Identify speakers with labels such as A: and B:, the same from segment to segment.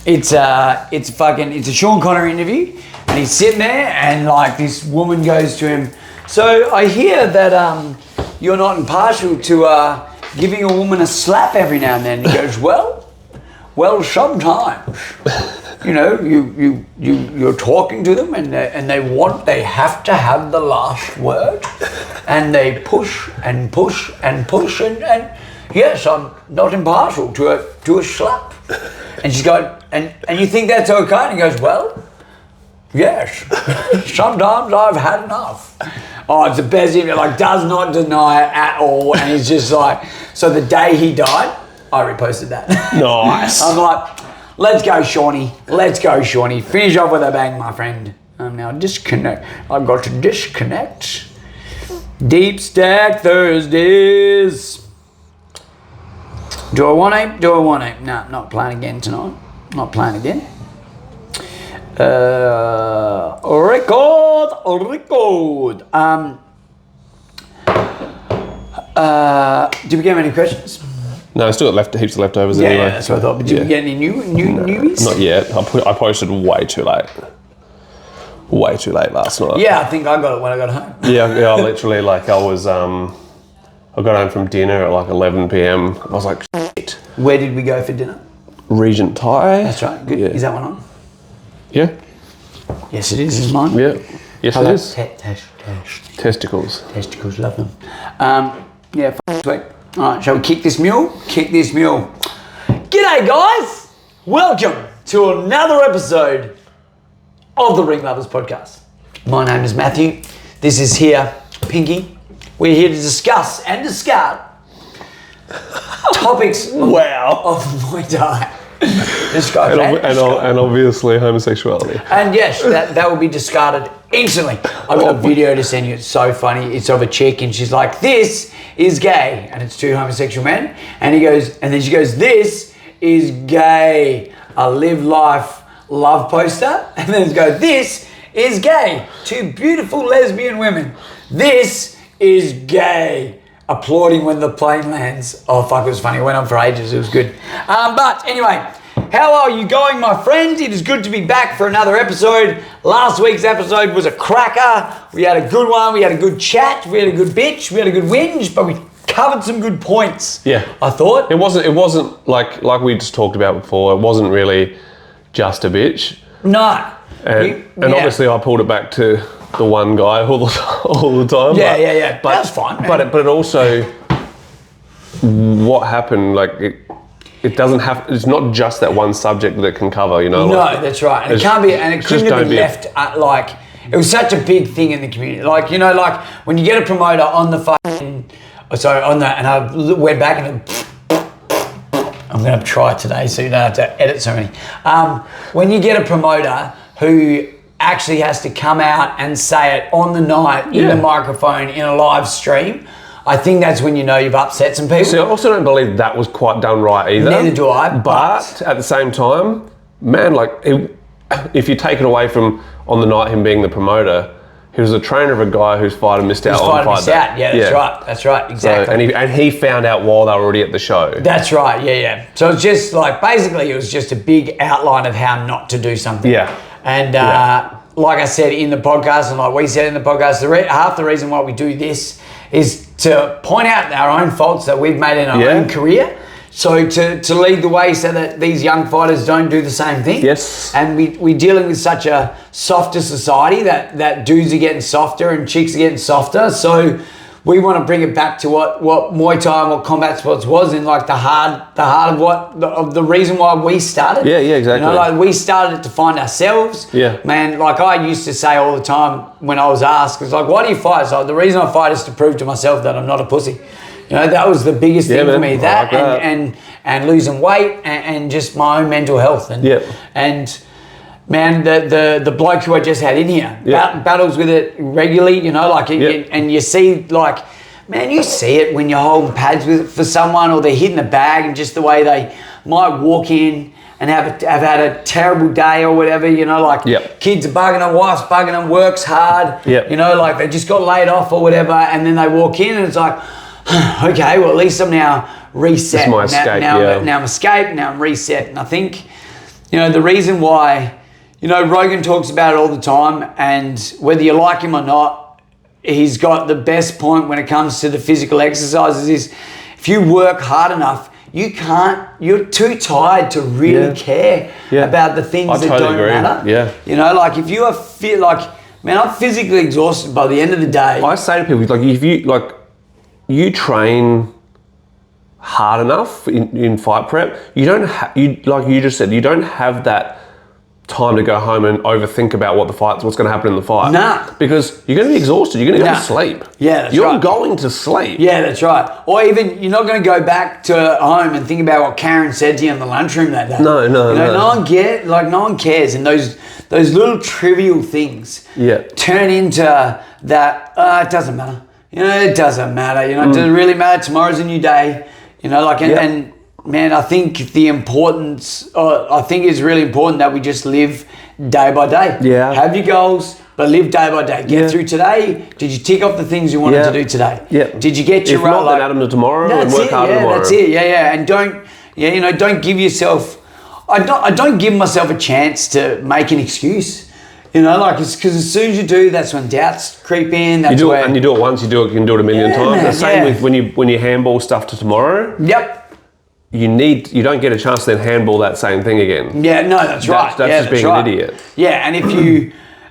A: it's a Sean Connery interview, and he's sitting there, and like this woman goes to him. So I hear that you're not impartial to giving a woman a slap every now and then. And he goes, well, sometimes. You know, you're talking to them, and they have to have the last word, and they push and push and push, and yes, I'm not impartial to a slap. And she's going, and you think that's okay? And he goes, well, yes, sometimes I've had enough. Oh, it's the best interview, like does not deny it at all, and he's just like, so the day he died, I reposted that.
B: Nice.
A: I'm like, let's go, Shawnee. Let's go, Shawnee. Finish off with a bang, my friend. I'm now disconnect. I've got to disconnect. Deep Stack Thursdays. Do I want ape? Do I want ape? No, not playing again tonight. Not playing again. Record. Did we get any questions?
B: No, I still got heaps of leftovers anyway.
A: Yeah, that's what I thought. But did you get any newbies?
B: Not yet. I posted way too late. Way too late last night.
A: Yeah, I think I got it when I got home.
B: Yeah, I literally I got home from dinner at like 11 p.m. I was like, shit.
A: Where did we go for dinner?
B: Regent Thai.
A: That's right. Good.
B: Yeah.
A: Is that one on?
B: Yeah.
A: Yes, it is. Is mine?
B: Yeah. Yes,
A: Hello.
B: it is. Testicles.
A: Testicles, love them. Yeah, sweet. All right, shall we kick this mule? Kick this mule. G'day, guys. Welcome to another episode of the Ringlovers podcast. My name is Matthew. This is here, Pinky. We're here to discuss and discard topics of Muay Thai.
B: And obviously homosexuality.
A: And yes, that will be discarded instantly. I've got a video to send you. It's so funny. It's of a chick, and she's like, "This is gay," and it's two homosexual men. And then she goes, "This is gay." A live life love poster, and then it goes, "This is gay." Two beautiful lesbian women. This is gay. Applauding when the plane lands. Oh fuck, it was funny. It went on for ages. It was good. But anyway, how are you going, my friend? It is good to be back for another episode. Last week's episode was a cracker. We had a good one. We had a good chat. We had a good bitch. We had a good whinge, but we covered some good points.
B: Yeah,
A: I thought
B: it wasn't like we just talked about before. It wasn't really just a bitch.
A: No.
B: And obviously I pulled it back to the one guy all the time.
A: Yeah.
B: But
A: that's fine, man.
B: But it also, what happened, like it doesn't have, it's not just that one subject that it can cover, you know?
A: No,
B: like,
A: that's right. And it can't be, and it couldn't have been left like, it was such a big thing in the community. Like, you know, like when you get a promoter on the fucking, and I went back and I'm going to try it today so you don't have to edit so many. When you get a promoter who actually has to come out and say it on the night in the microphone in a live stream, I think that's when you know you've upset some people.
B: See, I also don't believe that was quite done right either.
A: Neither do I.
B: But at the same time, man, like if you take it away from on the night him being the promoter, he was a trainer of a guy whose fighter missed out on fight day.
A: Yeah, that's right, exactly.
B: So, and he found out while they were already at the show.
A: That's right, yeah. So it's just like, basically it was just a big outline of how not to do something.
B: Yeah.
A: And like I said in the podcast, and like we said in the podcast, half the reason why we do this is to point out our own faults that we've made in our own career. So to lead the way so that these young fighters don't do the same thing.
B: Yes.
A: And we're dealing with such a softer society that dudes are getting softer and chicks are getting softer. So we want to bring it back to what Muay Thai and what combat sports was, in like the heart of the reason why we started.
B: Yeah, exactly.
A: You know, like we started it to find ourselves.
B: Yeah.
A: Man, like I used to say all the time when I was asked, it's like, why do you fight? It's like, the reason I fight is to prove to myself that I'm not a pussy. You know, that was the biggest thing for me. That and losing weight and just my own mental health. And man, the bloke who I just had in here battles with it regularly, you know, like, and you see, like, man, you see it when you're holding pads for someone, or they're hitting the bag, and just the way they might walk in and have had a terrible day or whatever, you know, like kids are bugging them, wife's bugging them, works hard, you know, like they just got laid off or whatever, and then they walk in and it's like, okay, well, at least I'm now reset.
B: It's my escape,
A: now I'm escaped, now I'm reset. And I think you know, the reason why, you know, Rogan talks about it all the time, and whether you like him or not, he's got the best point when it comes to the physical exercises is if you work hard enough, you're too tired to really care about the things that don't matter.
B: Yeah.
A: You know, like if you are fit, like, man, I'm physically exhausted by the end of the day.
B: I say to people, like, if you train hard enough in fight prep, you don't like you just said, you don't have that time to go home and overthink about what's going to happen in the fight.
A: Nah.
B: Because you're going to be exhausted. You're going to go to sleep.
A: Yeah, that's
B: You're
A: right.
B: going to sleep.
A: Yeah, that's right. Or even, you're not going to go back to home and think about what Karen said to you in the lunchroom that day.
B: No.
A: No one cares. And those little trivial things turn into that, it doesn't matter. You know, it doesn't matter. You know, does it really matter? Tomorrow's a new day. You know, like, and man, I think it's really important that we just live day by day.
B: Yeah.
A: Have your goals, but live day by day. Get through today. Did you tick off the things you wanted to do today?
B: Yeah.
A: Did you get your
B: If not, then add them to tomorrow and work harder tomorrow.
A: That's it. Yeah. And don't give yourself. I don't give myself a chance to make an excuse. You know, like, because as soon as you do, that's when doubts creep in.
B: You do it once, you can do it a million times.
A: Man,
B: the same with when you handball stuff to tomorrow.
A: Yep.
B: You don't get a chance to then handball that same thing again.
A: Yeah, no, that's right.
B: That's just being an idiot.
A: Yeah,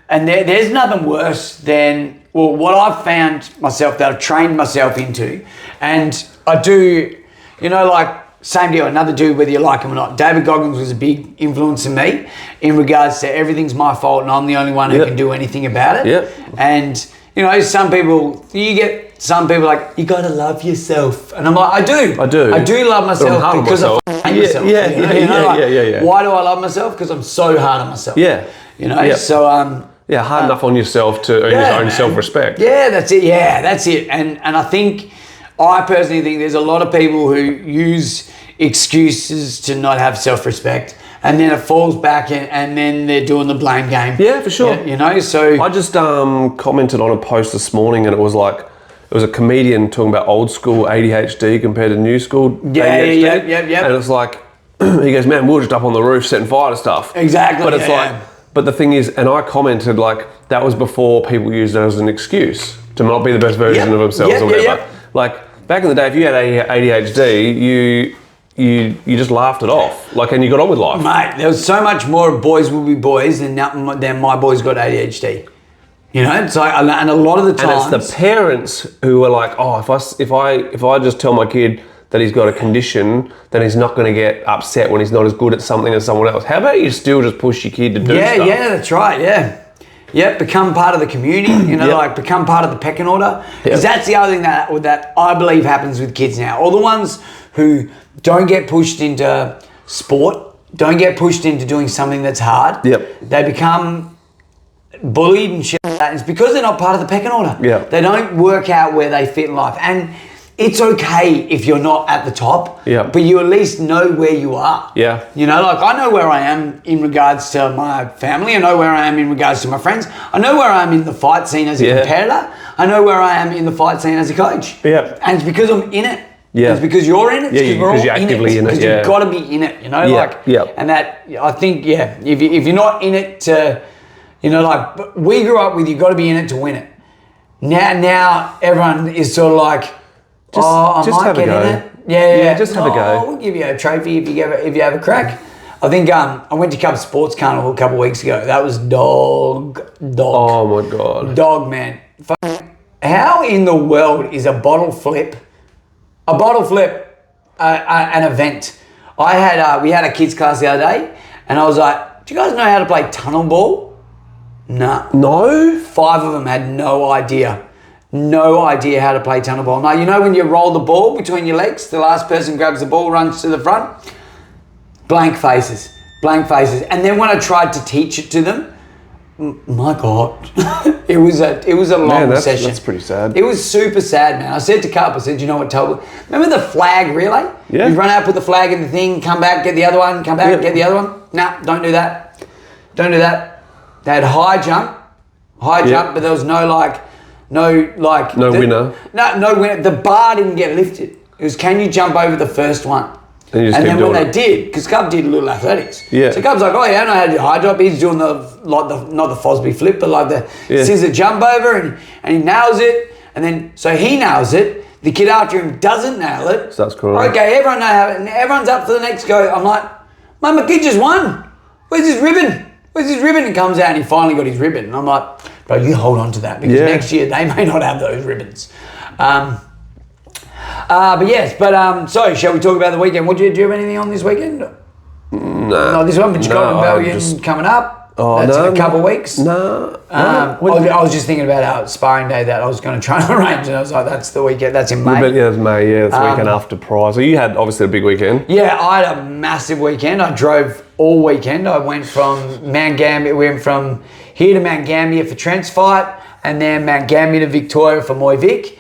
A: and there's nothing worse than, well, what I've found myself that I've trained myself into, and I do, you know, like, same deal, another dude, whether you like him or not. David Goggins was a big influence in me in regards to everything's my fault and I'm the only one who can do anything about it.
B: Yep.
A: And, you know, you get some people like, you got to love yourself. And I'm like, I do love myself because I hate myself. Yeah. Why do I love myself? Because I'm so hard on myself.
B: Yeah.
A: You know, so...
B: hard enough on yourself to earn your own self-respect.
A: Yeah, that's it. Yeah, that's it. And I personally think there's a lot of people who use excuses to not have self-respect, and then it falls back and then they're doing the blame game.
B: Yeah, for sure.
A: You know, so...
B: I just commented on a post this morning, and it was a comedian talking about old school ADHD compared to new school ADHD.
A: Yeah.
B: And it's like, he goes, man, we were just up on the roof setting fire to stuff.
A: Exactly.
B: But it's but the thing is, and I commented, like, that was before people used it as an excuse to not be the best version of themselves or whatever. Like, back in the day, if you had ADHD, you just laughed it off, like, and you got on with life. Mate,
A: there was so much more boys will be boys than my boys got ADHD. You know, it's like, and a lot of the times,
B: and it's the parents who are like, oh, if I just tell my kid that he's got a condition, then he's not going to get upset when he's not as good at something as someone else. How about you still just push your kid to do stuff?
A: Yeah, that's right. Yeah, become part of the community, you know, like become part of the pecking order. Because that's the other thing that I believe happens with kids now. All the ones who don't get pushed into sport, don't get pushed into doing something that's hard. They become bullied and shit like that. It's because they're not part of the pecking order. They don't work out where they fit in life. And it's okay if you're not at the top, but you at least know where you are. You know, like, I know where I am in regards to my family. I know where I am in regards to my friends. I know where I am in the fight scene as a competitor. I know where I am in the fight scene as a coach. And it's because I'm in it. It's because you're in it. It's because we're all
B: actively in it.
A: Because you've got to be in it, you know? And that, I think, if you're not in it to, you know, like, we grew up with, you've got to be in it to win it. Now everyone is sort of like, I might get in it. Yeah, just have a go. We'll give you a trophy if you have a crack. I think I went to Cub Sports Carnival a couple of weeks ago. That was dog.
B: Oh my God.
A: Dog, man. How in the world is a bottle flip an event? We had a kids class the other day, and I was like, do you guys know how to play tunnel ball? Nah. No? 5 of them had no idea. No idea how to play tunnel ball. Now, you know when you roll the ball between your legs, the last person grabs the ball, runs to the front? Blank faces. And then when I tried to teach it to them, my God, it was a long session.
B: That's pretty sad.
A: It was super sad, man. I said to Carp, I said, you know what, remember the flag relay?
B: Yeah.
A: You run out, put the flag in the thing, come back, get the other one, come back, get the other one. Nah, don't do that. They had high jump, but there was no winner. No winner. The bar didn't get lifted. It was, can you jump over the first one?
B: And
A: then when they did, because Cub did little athletics.
B: Yeah.
A: So Cub's like, oh yeah, I know how to do high drop. He's doing not the Fosby flip, but like the scissor jump over, and he nails it. And then, so he nails it. The kid after him doesn't nail it.
B: So that's cool.
A: Okay, everyone know how, and everyone's up for the next go. I'm like, man, my kid just won. Where's his ribbon? Where's his ribbon? And comes out and he finally got his ribbon. And I'm like, bro, you hold on to that because next year they may not have those ribbons. But yes, so shall we talk about the weekend? Do you have anything on this weekend? No, this one, but you got Rebellion coming up. Oh, that's in a couple of weeks.
B: No.
A: I was just thinking about our sparring day that I was going to try and arrange, and I was like, that's the weekend. That's in May.
B: It's May. Yeah, it's the weekend after Pride. So you had obviously a big weekend.
A: Yeah, I had a massive weekend. I drove all weekend. I went from Mount Gambier. We went from here to Mount Gambier for Trent's fight, and then Mount Gambier to Victoria for Moy Vic.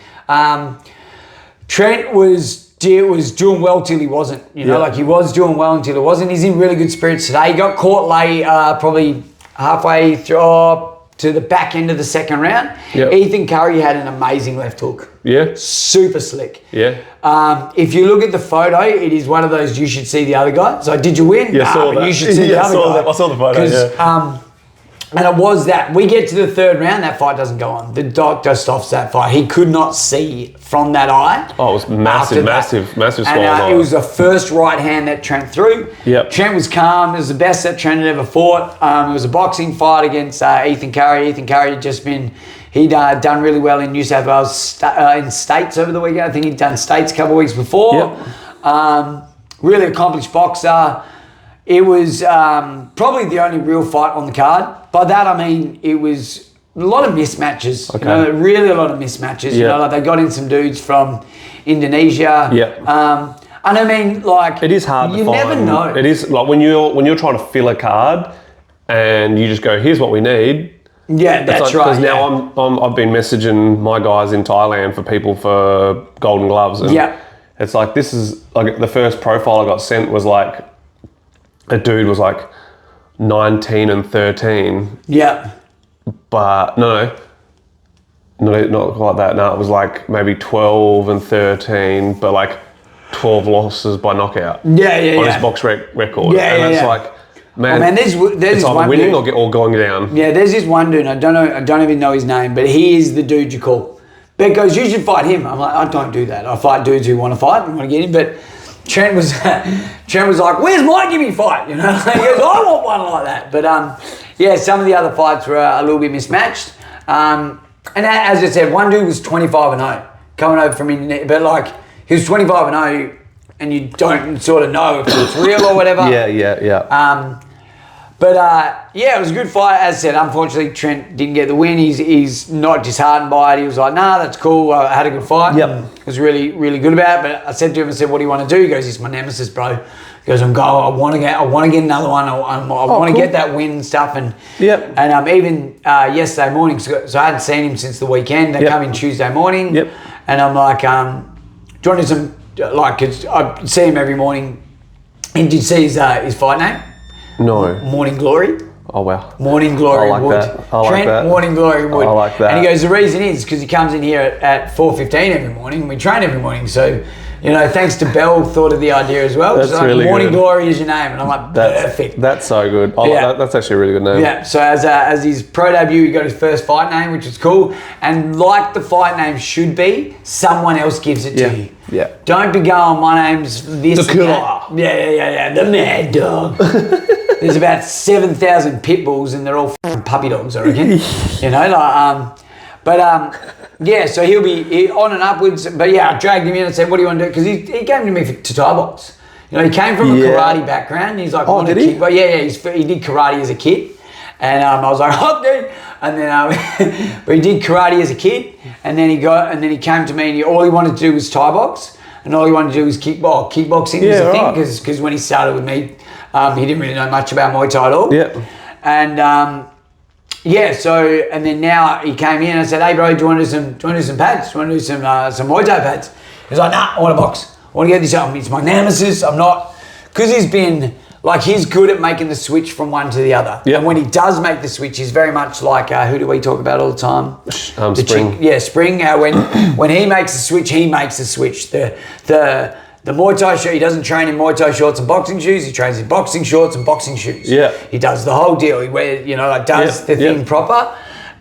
A: Trent was doing well till he wasn't. He was doing well until he wasn't. He's in really good spirits today. He got caught late, probably halfway through to the back end of the second round. Yep. Ethan Curry had an amazing left hook.
B: Yeah.
A: Super slick.
B: Yeah.
A: If you look at the photo, it is one of those you should see the other guy. So did you win?
B: Yeah, I saw that.
A: You should see the other guy.
B: I saw the photo, yeah.
A: And it was that. We get to the third round, that fight doesn't go on. The doctor stops that fight. He could not see from that eye.
B: Oh, it was massive swollen eye.
A: It was the first right hand that Trent threw.
B: Yep.
A: Trent was calm. It was the best that Trent had ever fought. It was a boxing fight against Ethan Curry. Ethan Curry had just been... He'd done really well in New South Wales in States over the weekend. I think he'd done States a couple of weeks before.
B: Yep.
A: Really accomplished boxer. It was probably the only real fight on the card. By that I mean it was a lot of mismatches.
B: Okay.
A: Really a lot of mismatches.
B: Yeah.
A: Like they got in some dudes from Indonesia.
B: Yeah.
A: And I mean, like,
B: it is hard to find.
A: You never know.
B: It is like when you're trying to fill a card, and you just go, here's what we need.
A: Yeah, that's right.
B: Because now I've been messaging my guys in Thailand for people for Golden Gloves. And it's like, this is like the first profile I got sent was like, a dude was like 19 and 13.
A: Yeah.
B: But no, not quite that. No, it was like maybe 12 and 13, but like 12 losses by knockout.
A: Yeah.
B: On his box record.
A: Yeah,
B: and it's like, man,
A: there's
B: it's either winning or going down.
A: Yeah, there's this one dude, I don't even know his name, but he is the dude you call. Beck goes, you should fight him. I'm like, I don't do that. I fight dudes who want to fight and want to get him, but Trent was like, where's my gimme fight? He goes, I want one like that. But some of the other fights were a little bit mismatched. And as I said, one dude was 25-0 coming over from Indonesia, but like he was 25-0 and you don't sort of know if it's real or whatever.
B: Yeah.
A: It was a good fight. As I said, unfortunately, Trent didn't get the win. He's not disheartened by it. He was like, nah, that's cool. I had a good fight.
B: Yep.
A: Was really, really good about it. But I said to him, what do you want to do? He goes, it's my nemesis, bro. He goes, I want to get another one. I want to get that win and stuff. And even yesterday morning, so I hadn't seen him since the weekend. They come in Tuesday morning.
B: Yep.
A: And I'm like, do you want to do some, like, 'cause I see him every morning. And did you see his fight name?
B: No.
A: Morning Glory.
B: Oh, wow.
A: Morning Glory Wood.
B: Trent
A: Morning Glory Wood.
B: I like that.
A: And he goes, the reason is because he comes in here at 4:15 every morning and we train every morning. So, thanks to Bell, thought of the idea as well.
B: That's really
A: Morning
B: good.
A: Glory is your name. And I'm like, perfect.
B: That's so good. That's actually a really good name.
A: Yeah, so as his pro debut, he got his first fight name, which is cool. And like the fight name should be, someone else gives it to you.
B: Yeah.
A: Don't be going, my name's this.
B: The killer.
A: Yeah. The mad dog. There's about 7,000 pit bulls and they're all puppy dogs, I reckon. So he'll be on and upwards. But I dragged him in and said, what do you want to do? Because he came to me to Thai box. He came from a karate background. He's like,
B: did he?
A: But he did karate as a kid. And I was like, oh, dude. And then, but he did karate as a kid. And then he came to me and all he wanted to do was Thai box. And all he wanted to do was kickbox. Kickboxing was a thing because when he started with me, he didn't really know much about Muay Thai at all.
B: Yeah.
A: And and then now he came in and I said, hey bro, do you want to do some pads? Do you want to do some Muay Thai pads? He's like, nah, I want to box. I want to get this up. It's my nemesis. I'm not, because he's been, like, he's good at making the switch from one to the other.
B: Yep.
A: And when he does make the switch, he's very much like, who do we talk about all the time?
B: Spring.
A: Spring. When he makes the switch, he makes the switch. The Muay Thai shirt, he doesn't train in Muay Thai shorts and boxing shoes. He trains in boxing shorts and boxing shoes.
B: Yeah.
A: He does the whole deal. He wears, does the thing proper.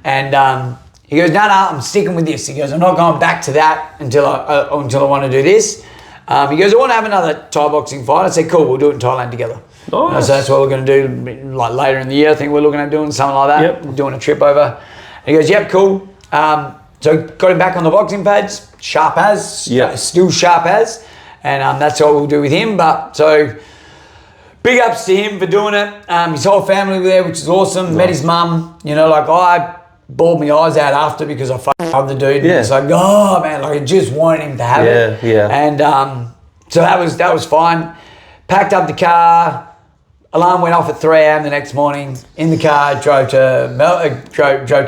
A: And he goes, no, I'm sticking with this. He goes, I'm not going back to that until I want to do this. He goes, I want to have another Thai boxing fight. I said, cool, we'll do it in Thailand together.
B: Nice.
A: So that's what we're going to do, like later in the year. I think we're looking at doing something like that.
B: Yep.
A: We're doing a trip over. And he goes, yep, cool. So got him back on the boxing pads, sharp as, still sharp as. And that's what we'll do with him. But so big ups to him for doing it. His whole family were there, which is awesome. Nice. Met his mum. I bawled my eyes out after because I fucking love the dude. Yeah. It's like, oh man, like I just wanted him to have it.
B: Yeah.
A: And so that was fine. Packed up the car. Alarm went off at 3 a.m. the next morning. In the car, drove to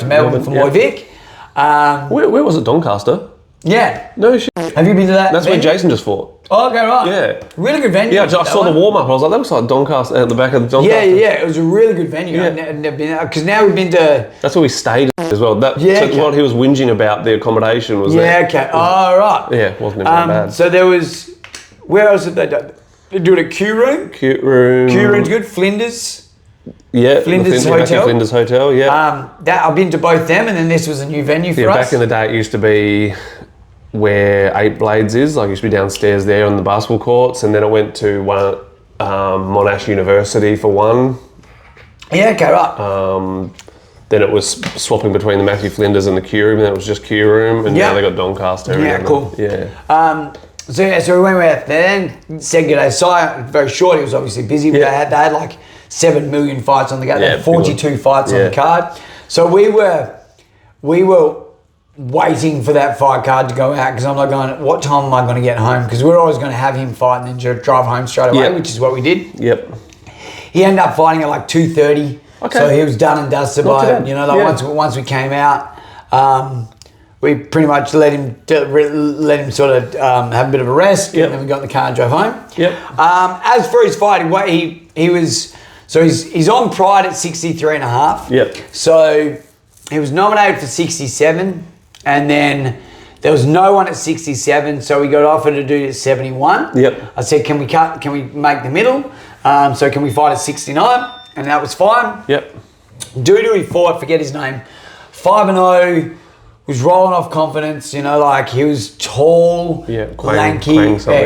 A: Melbourne for Moy Vic.
B: Where was it? Doncaster?
A: Yeah.
B: No shit.
A: Have you been to that?
B: That's where Jason just fought.
A: Oh, okay, right.
B: Yeah.
A: Really good venue.
B: Yeah, I saw the warm-up. I was like, that looks like Doncaster at the back of the Doncaster.
A: Yeah. It was a really good venue.
B: Yeah.
A: I've never been there. Because now we've been to...
B: That's where we stayed as well. What he was whinging about, the accommodation was there.
A: Yeah, okay. Oh, right.
B: Yeah, it wasn't even that bad.
A: So there was... Where else did they do? They do it at Q Room.
B: Q Room's
A: good. Flinders.
B: Yeah.
A: Flinders Hotel.
B: Flinders Hotel, yeah.
A: I've been to both them, and then this was a new venue for us.
B: Back in the day, it used to be where Eight Blades is. Like, it used to be downstairs there on the basketball courts, and then it went to one Monash University for one.
A: Yeah, okay, right.
B: Then it was swapping between the Matthew Flinders and the Q Room, and then it was just Q Room, and now they got Doncaster.
A: Yeah, cool.
B: Yeah.
A: So we went out there and said good day. Si, very short, he was obviously busy, but they had like 7 million fights on the card. They had 42 fights on the card. So we were waiting for that fight card to go out because I'm like going, what time am I going to get home? Because we're always going to have him fight and then drive home straight away, which is what we did.
B: Yep.
A: He ended up fighting at like 2:30.
B: Okay.
A: So he was done and dusted by, once we came out. We pretty much let him sort of have a bit of a rest, and then we got in the car and drove home.
B: Yep.
A: As for his fight, he was he's on Pride at 63.5.
B: Yep.
A: So he was nominated for 67, and then there was no one at 67, so we got offered to do 71.
B: Yep.
A: I said, can we make the middle? So can we fight at 69? And that was fine.
B: Yep.
A: Dude he fought, forget his name, 5-0. Was rolling off confidence, he was tall, lanky,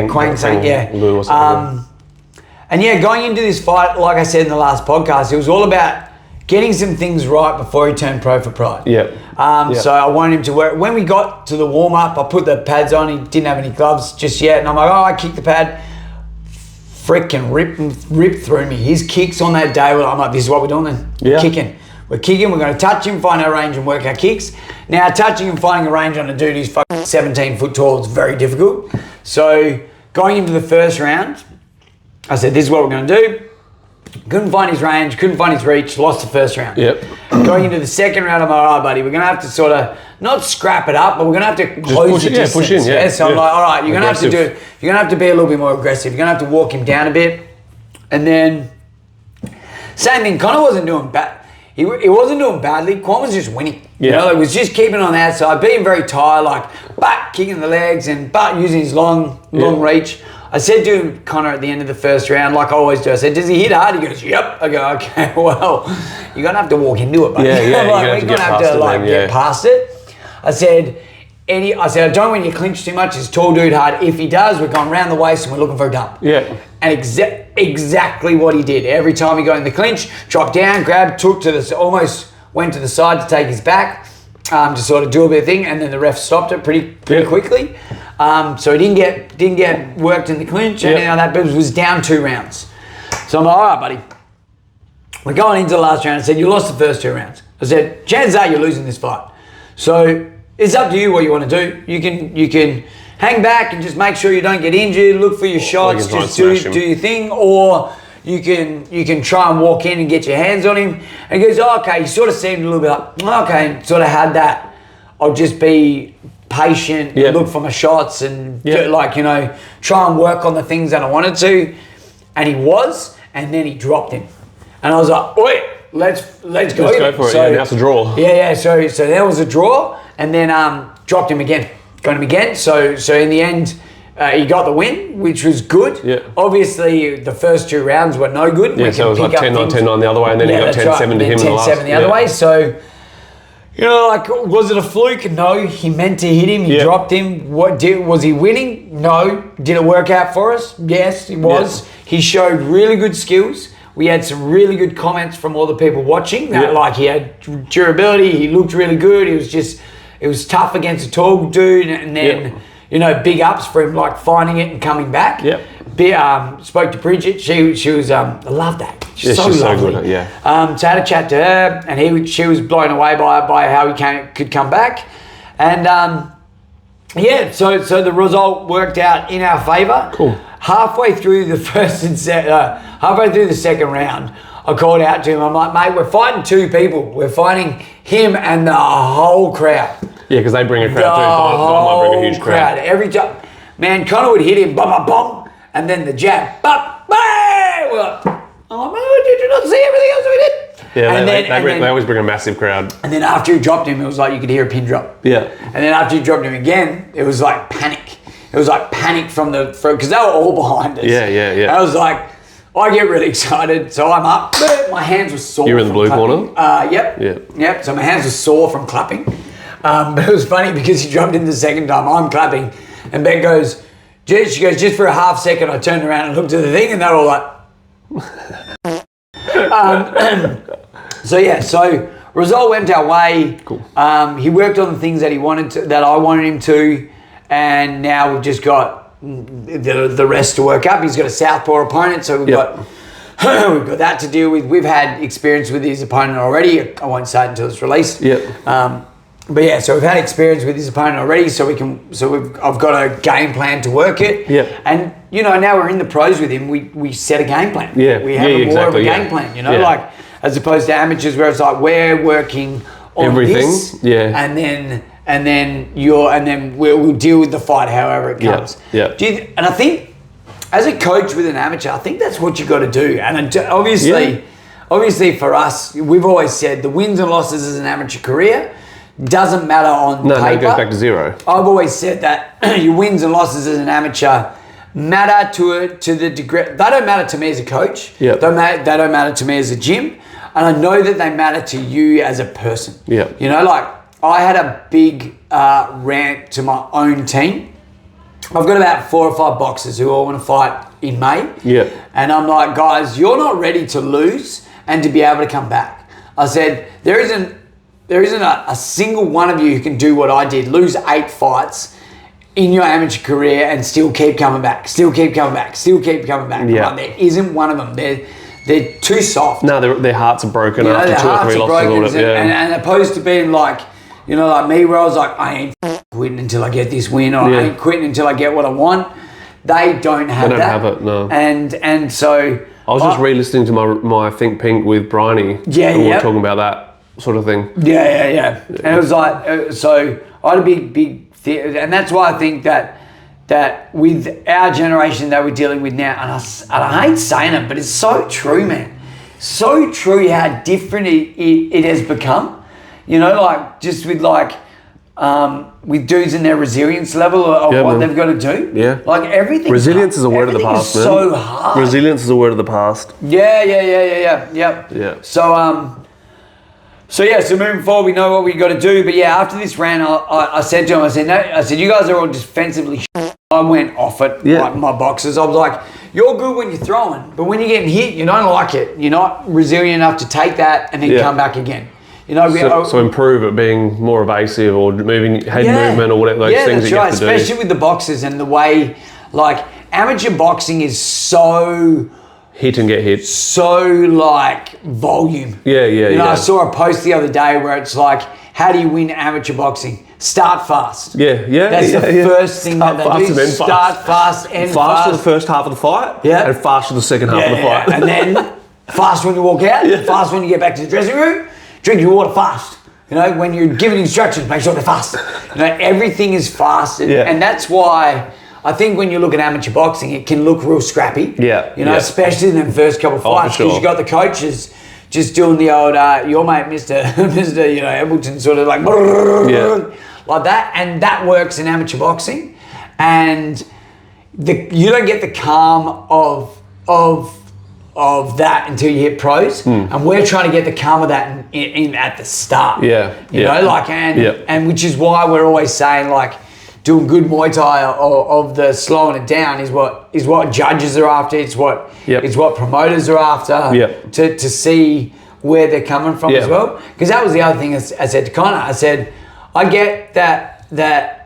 A: Quang something. And going into this fight, like I said in the last podcast, it was all about getting some things right before he turned pro for Pride. So I wanted him to work. When we got to the warm up, I put the pads on. He didn't have any gloves just yet, and I'm like, I kicked the pad, freaking ripped through me. His kicks on that day, I'm like, this is what we're doing then. We're kicking. We're going to touch him, find our range and work our kicks. Now, touching and finding a range on a dude who's fucking 17 foot tall is very difficult. So, going into the first round, I said, this is what we're going to do. Couldn't find his range, couldn't find his reach, lost the first round.
B: Yep.
A: Going into the second round, I'm like, all right, buddy, we're going to have to sort of, not scrap it up, but we're going to have to close the distance.
B: Push in,
A: So I'm like, all right, you're going to have to be a little bit more aggressive. You're going to have to walk him down a bit. And then, same thing, Connor wasn't doing bad. He wasn't doing badly. Quan was just winning. It was just keeping on the outside, being very tight, but kicking the legs but using his long reach. I said to Connor at the end of the first round, like I always do, I said, does he hit hard? He goes, yep. I go, okay, well, you're going to have to walk into it, buddy.
B: We're
A: going to have to get past it. I said, I don't want you to clinch too much. He's a tall dude hard. If he does, we're going round the waist and we're looking for a dump.
B: Yeah.
A: And exactly what he did. Every time he got in the clinch, dropped down, grabbed, almost went to the side to take his back, to sort of do a bit of thing, and then the ref stopped it pretty quickly. So he didn't get worked in the clinch, and that was down 2 rounds. So I'm like, all right, buddy. We're going into the last round. I said, you lost the first 2 rounds. I said, chances are you're losing this fight. So it's up to you what you want to do. You can hang back and just make sure you don't get injured, look for your shots, just do your thing, or you can try and walk in and get your hands on him. And he goes, oh, okay, he sort of seemed a little bit like, okay, sort of had that, I'll just be patient, look for my shots and try and work on the things that I wanted to. And he was, and then he dropped him. And I was like, wait, let's go.
B: Let's go for it, now it's a draw.
A: So there was a draw, and then dropped him again. Got him again. So in the end, he got the win, which was good.
B: Yeah.
A: Obviously, the first 2 rounds were no good.
B: Yeah, so it was like 10-9, 10-9 the other way, and then he got 10-7 to him in the last.
A: 10-7 the other way. So, you know, like, was it a fluke? No. He meant to hit him. He dropped him. Was he winning? No. Did it work out for us? Yes, it was. Yeah. He showed really good skills. We had some really good comments from all the people watching. That, like, he had durability. He looked really good. It was tough against a tall dude, and then, you know, big ups for him, like, finding it and coming back.
B: Yep.
A: Spoke to Bridget. She was, I love that. She's so
B: So
A: lovely.
B: good, yeah.
A: So I had a chat to her, and she was blown away by how he could come back. And, so the result worked out in our favour.
B: Cool.
A: Halfway through the second round, I called out to him. I'm like, mate, we're fighting 2 people. We're fighting him and the whole crowd.
B: Yeah, because they bring a crowd too. I might bring a huge crowd.
A: Every time, man, Connor would hit him, bum, and then the jab, bum. Oh, man, did you not see everything else we did?
B: Yeah, they always bring a massive crowd.
A: And then after he dropped him, it was like you could hear a pin drop.
B: Yeah.
A: And then after he dropped him again, it was like panic. It was like panic because they were all behind us.
B: Yeah.
A: I was like, I get really excited, so I'm up. My hands were sore.
B: You're in the blue corner?
A: Yep. So my hands were sore from clapping. But it was funny because he dropped in the second time. I'm clapping, and Ben goes, she goes, just for a half second, I turned around and looked at the thing, and they're all like. So result went our way.
B: Cool.
A: He worked on the things that I wanted him to, and now we've just got the rest to work up. He's got a southpaw opponent, so we've got that to deal with. We've had experience with his opponent already. I won't say it until it's released. But yeah, so we've had experience with his opponent already, I've got a game plan to work it. And you know, now we're in the pros with him. We set a game plan. We have more of a game plan. You know, like as opposed to amateurs where it's like we're working on
B: everything.
A: This, and then we'll deal with the fight however it comes. And I think as a coach with an amateur, I think that's what you got to do. And obviously for us, we've always said the wins and losses as an amateur career doesn't matter on paper.
B: No, it goes back to 0.
A: I've always said that your wins and losses as an amateur matter to the degree. They don't matter to me as a coach. They don't matter to me as a gym. And I know that they matter to you as a person. You know, like I had a big rant to my own team. I've got about 4 or 5 boxers who all want to fight in May. And I'm like, guys, you're not ready to lose and to be able to come back. I said, there isn't a single one of you who can do what I did, lose 8 fights in your amateur career and still keep coming back. There isn't one of them. They're too soft.
B: No, their hearts are broken after 2 or 3 losses.
A: And opposed to being like, you know, like me where I was like, I ain't quitting until I get this win, or I ain't quitting until I get what I want. They don't have that. They don't have it, no. And so...
B: I was just re-listening to my Think Pink with Bryony. And we were talking about that sort of thing. And
A: it was like, so I had a big and that's why I think that with our generation that we're dealing with now, and I hate saying it, but it's so true, man. So true how different it has become. You know, like just with with dudes and their resilience level of what they've got to do. Like everything.
B: Resilience is a word of the past, man.
A: So hard.
B: Resilience is a word of the past.
A: So moving forward, we know what we got to do. But after this round, I said to him, I said, you guys are all defensively I went off it, like my boxers. I was like, you're good when you're throwing, but when you're getting hit, you don't like it. You're not resilient enough to take that and then come back again. You know,
B: so improve at being more evasive or moving head movement or whatever those things that you have to do.
A: Especially with the boxers and the way, like, amateur boxing is so...
B: Hit and get hit.
A: So, like, volume. You know, I saw a post the other day where it's like, how do you win amateur boxing? Start fast. That's the first thing that they do. Start fast and fast.
B: Fast for the first half of the fight and fast for the second half of the fight.
A: And then fast when you walk out, fast when you get back to the dressing room, drink your water fast. You know, when you're giving instructions, make sure they're fast. You know, everything is fast. And that's why... I think when you look at amateur boxing, it can look real scrappy. You know, especially in the first couple of fights, because you got the coaches just doing the old, your mate, Mr. You know, Epleton, sort of like, like that, and that works in amateur boxing. And you don't get the calm of that until you hit pros, and we're trying to get the calm of that in at the start.
B: Yeah,
A: you know, like and which is why we're always saying like doing good Muay Thai of the slowing it down is what judges are after. It's what promoters are after. To see where they're coming from as well. Because that was the other thing I said to Connor. I said, I get that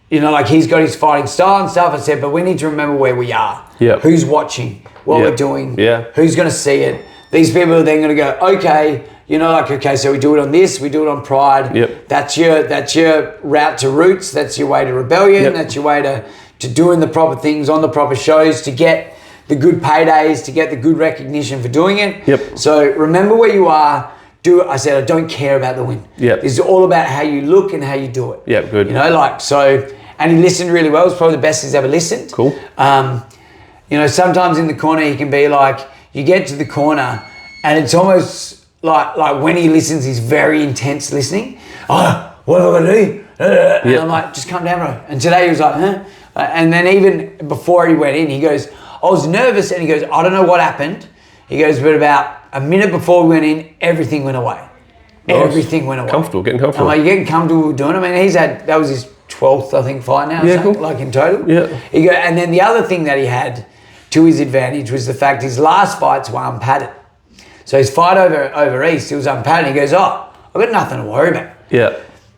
A: you know, like he's got his fighting style and stuff. I said, but we need to remember where we are. Who's watching what we're doing? Who's going to see it? These people are then going to go, okay, you know, like, okay, so we do it on this, we do it on Pride. That's your route to Roots. That's your way to Rebellion. That's your way to doing the proper things on the proper shows to get the good paydays, to get the good recognition for doing it. So remember where you are. Do it. I said, I don't care about the win. It's all about how you look and how you do it.
B: Good.
A: You know, like, so, and he listened really well. It's probably the best he's ever listened.
B: Cool.
A: You know, sometimes in the corner he can be like, you get to the corner and it's almost like when he listens, he's very intense listening. Oh, what have I got to do? And I'm like, just calm down, bro. And today he was like, huh? And then even before he went in, he goes, I was nervous, and he goes, I don't know what happened. He goes, but about a minute before we went in, everything went away.
B: Nice.
A: Everything went away.
B: Getting comfortable.
A: I'm like, you're getting comfortable doing it. I mean, that was his 12th, I think, fight now.
B: Cool.
A: Like in total.
B: He
A: go, and then the other thing that he had to his advantage was the fact his last fights were unpadded. So his fight over East, it was unpadded. He goes, oh, I've got nothing to worry about.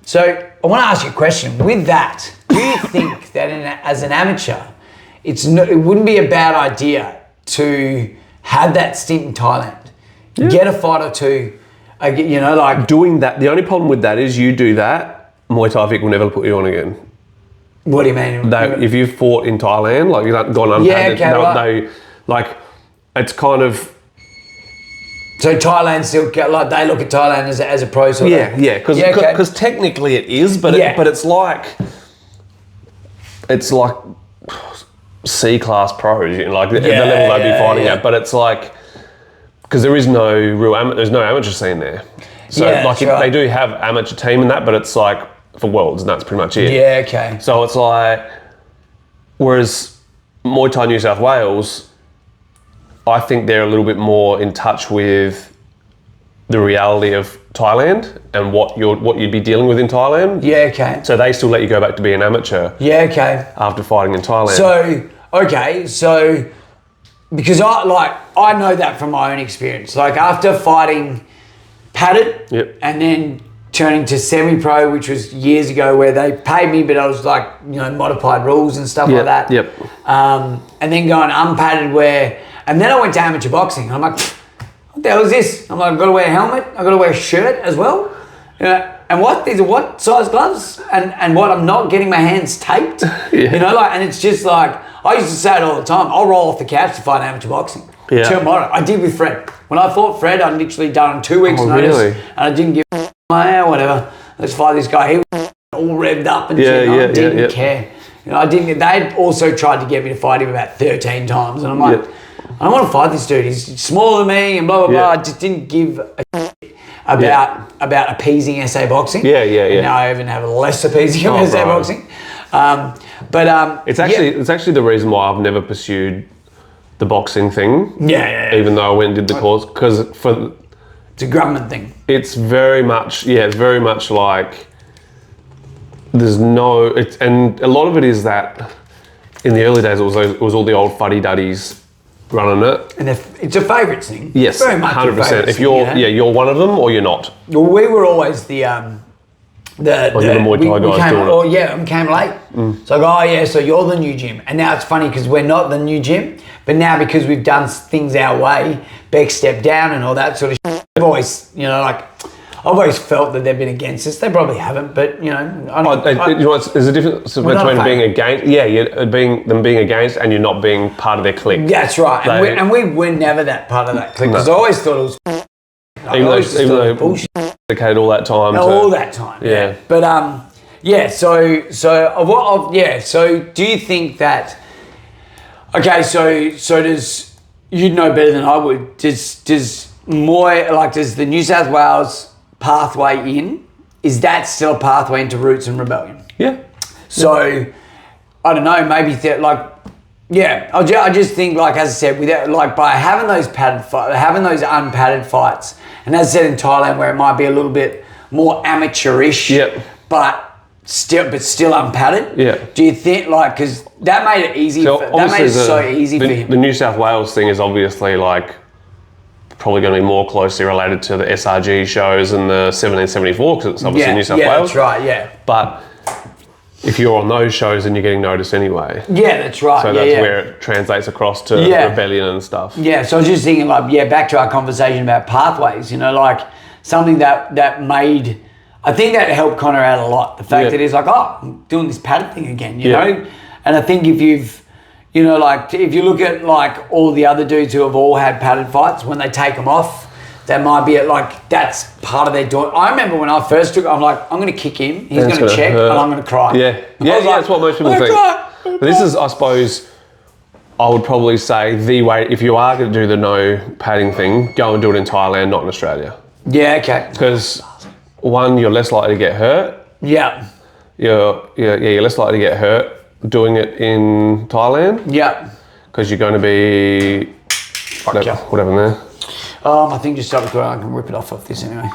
A: So I want to ask you a question. With that, do you think that as an amateur, it wouldn't be a bad idea to have that stint in Thailand, get a fight or two, you know, like
B: doing that? The only problem with that is you do that, Muay Thai Vic will never put you on again.
A: What do you mean?
B: If you fought in Thailand, like you've gone unpadded, like it's kind of.
A: So Thailand still like they look at Thailand as a pro sort of.
B: Because technically it is, but it's like C-class pros, you know, like the level they'd be fighting at. But it's like because there is no real there's no amateur scene there. So they do have amateur team and that, but it's like for worlds and that's pretty much it. So it's like whereas Muay Thai New South Wales, I think they're a little bit more in touch with the reality of Thailand and what you'd be dealing with in Thailand. So they still let you go back to be an amateur. After fighting in Thailand.
A: So because I know that from my own experience. Like after fighting padded and then turning to semi-pro, which was years ago, where they paid me, but I was like, you know, modified rules and stuff like that. And then going unpadded and then I went to amateur boxing. And I'm like, what the hell is this? I'm like, I've got to wear a helmet. I've got to wear a shirt as well. You know, and what? These are what size gloves? And what? I'm not getting my hands taped. You know, like, and it's just like, I used to say it all the time. I'll roll off the couch to fight amateur boxing. Tomorrow. I did with Fred. When I fought Fred, I'd literally done 2 weeks notice. And I didn't give whatever. Let's fight this guy. He was all revved up and shit. I didn't care. You know, I didn't. They'd also tried to get me to fight him about 13 times. And I'm like, I don't want to fight this dude. He's smaller than me and blah, blah, blah. I just didn't give a shit about appeasing SA boxing. And now I even have less appeasing of SA boxing. It's actually the reason why I've never pursued the boxing thing. Even though I went and did the course. Because it's a government thing. It's very much like there's no... and a lot of it is that in the early days it was all the old fuddy-duddies running it. And it's a favourite thing. Yes, very much 100%. If you're one of them or you're not. Well, we were always the Muay Thai guys doing it. We came late. So I go, so you're the new gym. And now it's funny because we're not the new gym, but now because we've done things our way, Beck stepped down and all that sort of shit. I've always, you know, like, I've always felt that they've been against us. They probably haven't, but you know. There's a difference between being against, being against, and you're not being part of their clique. That's right, and we were never that part of that clique because I always thought it was. Even though bullshit. Dedicated all that time. All that time. Yeah. But So do you think that? Okay, so does you'd know better than I would? Does the New South Wales pathway in, is that still a pathway into Roots and Rebellion? So I don't know, maybe Yeah, I just think, like, as I said, without, like, by having those unpadded fights, and as I said in Thailand, where it might be a little bit more amateurish, but still unpadded.
B: Yeah.
A: Do you think, like, because that made it easy? That made it so easy for him.
B: The New South Wales thing is obviously like probably going to be more closely related to the SRG shows and the 1774 because it's obviously New South Wales.
A: Yeah, that's right. Yeah.
B: But if you're on those shows, then you're getting noticed anyway.
A: Yeah, that's right.
B: So that's where it translates across to rebellion and stuff.
A: Yeah, so I was just thinking, like, back to our conversation about pathways, you know, like something that made, I think that helped Connor out a lot. The fact that he's like, oh, I'm doing this padded thing again, you know? And I think if you've, you know, like, if you look at, like, all the other dudes who have all had padded fights, when they take them off, that might be that's part of their doing. I remember when I first took it, I'm like, I'm going to kick him, he's going to check, and I'm going to cry.
B: That's what most people think. But this is, I suppose, I would probably say the way, if you are going to do the no padding thing, go and do it in Thailand, not in Australia.
A: Yeah, okay.
B: Because, one, you're less likely to get hurt.
A: Yeah.
B: You're less likely to get hurt doing it in Thailand.
A: Yeah.
B: Because you're going to be... What happened there?
A: I think just stop recording. I can rip it off of this anyway.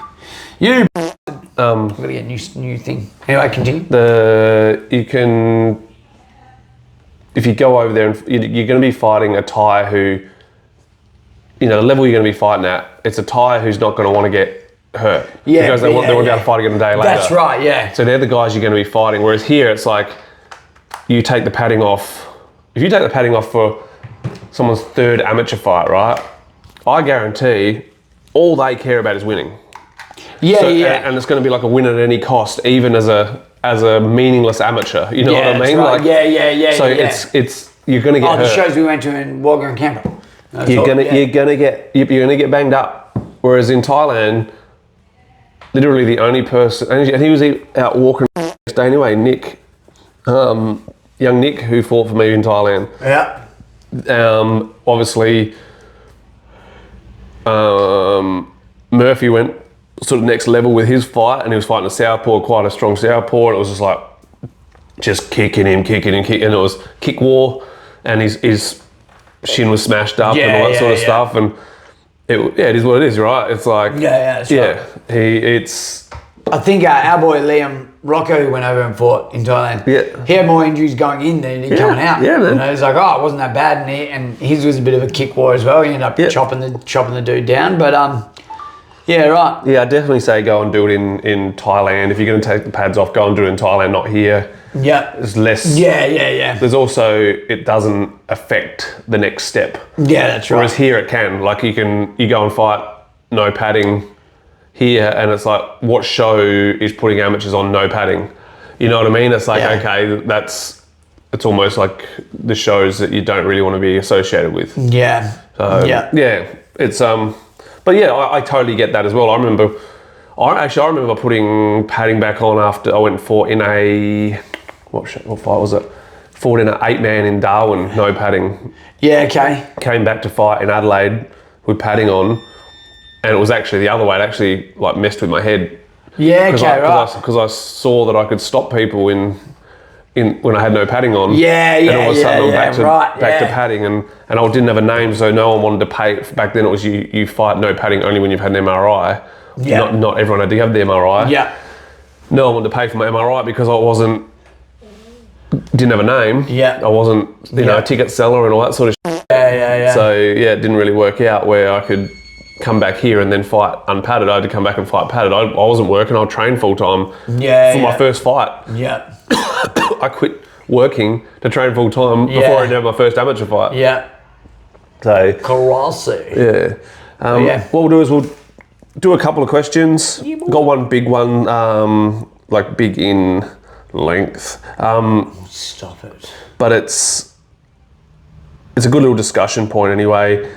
A: I'm gonna get a new thing. Anyway, continue.
B: You can, if you go over there and you're going to be fighting a Thai who, you know, the level you're going to be fighting at, it's a Thai who's not going to want to get hurt.
A: Yeah,
B: because they want to be able to fight again a day later.
A: That's right. Yeah.
B: So they're the guys you're going to be fighting. Whereas here, it's like you take the padding off. If you take the padding off for someone's third amateur fight, right? I guarantee all they care about is winning. And it's going to be like a win at any cost, even as a meaningless amateur. You know what I mean?
A: Right.
B: Like, so it's you're going to get hurt.
A: The shows we went to in Wagga and Canberra.
B: You're going to get banged up. Whereas in Thailand, literally the only person, and he was out walking next day anyway. Nick, young Nick, who fought for me in Thailand.
A: Yeah.
B: Obviously. Murphy went sort of next level with his fight, and he was fighting a southpaw, quite a strong southpaw, and it was just like just kicking him, and it was kick war, and his shin was smashed up and all that sort of stuff, and it is what it is, right? It's like
A: that's right. I think our boy Liam Rocco, who went over and fought in Thailand, he had more injuries going in than coming out.
B: Yeah, man.
A: You know, he's like, oh, it wasn't that bad, and his was a bit of a kick war as well. He ended up chopping the dude down, but yeah, right.
B: Yeah, I definitely say go and do it in Thailand. If you're going to take the pads off, go and do it in Thailand, not here.
A: Yeah.
B: There's less.
A: Yeah.
B: There's also, it doesn't affect the next step.
A: Yeah, that's right.
B: Whereas here it can. Like you go and fight no padding here, and it's like, what show is putting amateurs on no padding? You know what I mean? It's like, okay, it's almost like the shows that you don't really want to be associated with.
A: Yeah.
B: So, it's but yeah, I totally get that as well. I remember putting padding back on after I went and fought in a, what fight was it? Fought in an 8-man in Darwin, no padding.
A: Yeah, okay.
B: Came back to fight in Adelaide with padding on, and it was actually the other way. It actually like messed with my head.
A: Yeah, right.
B: Because I saw that I could stop people in when I had no padding on.
A: And all of a sudden
B: I'm back to padding, and I didn't have a name, so no one wanted to pay. Back then it was you fight no padding only when you've had an MRI. Yeah. Not everyone had to have the MRI.
A: Yeah.
B: No one wanted to pay for my MRI because I didn't have a name.
A: Yeah.
B: I wasn't, a ticket seller and all that sort of shit.
A: Yeah.
B: So it didn't really work out where I could come back here and then fight unpadded. I had to come back and fight padded. I wasn't working. I trained full time for my first fight.
A: Yeah.
B: I quit working to train full time before I did my first amateur fight.
A: Yeah.
B: So
A: classy.
B: Yeah. What we'll do is we'll do a couple of questions. Got one big one, like big in length.
A: Stop it.
B: But it's a good little discussion point anyway.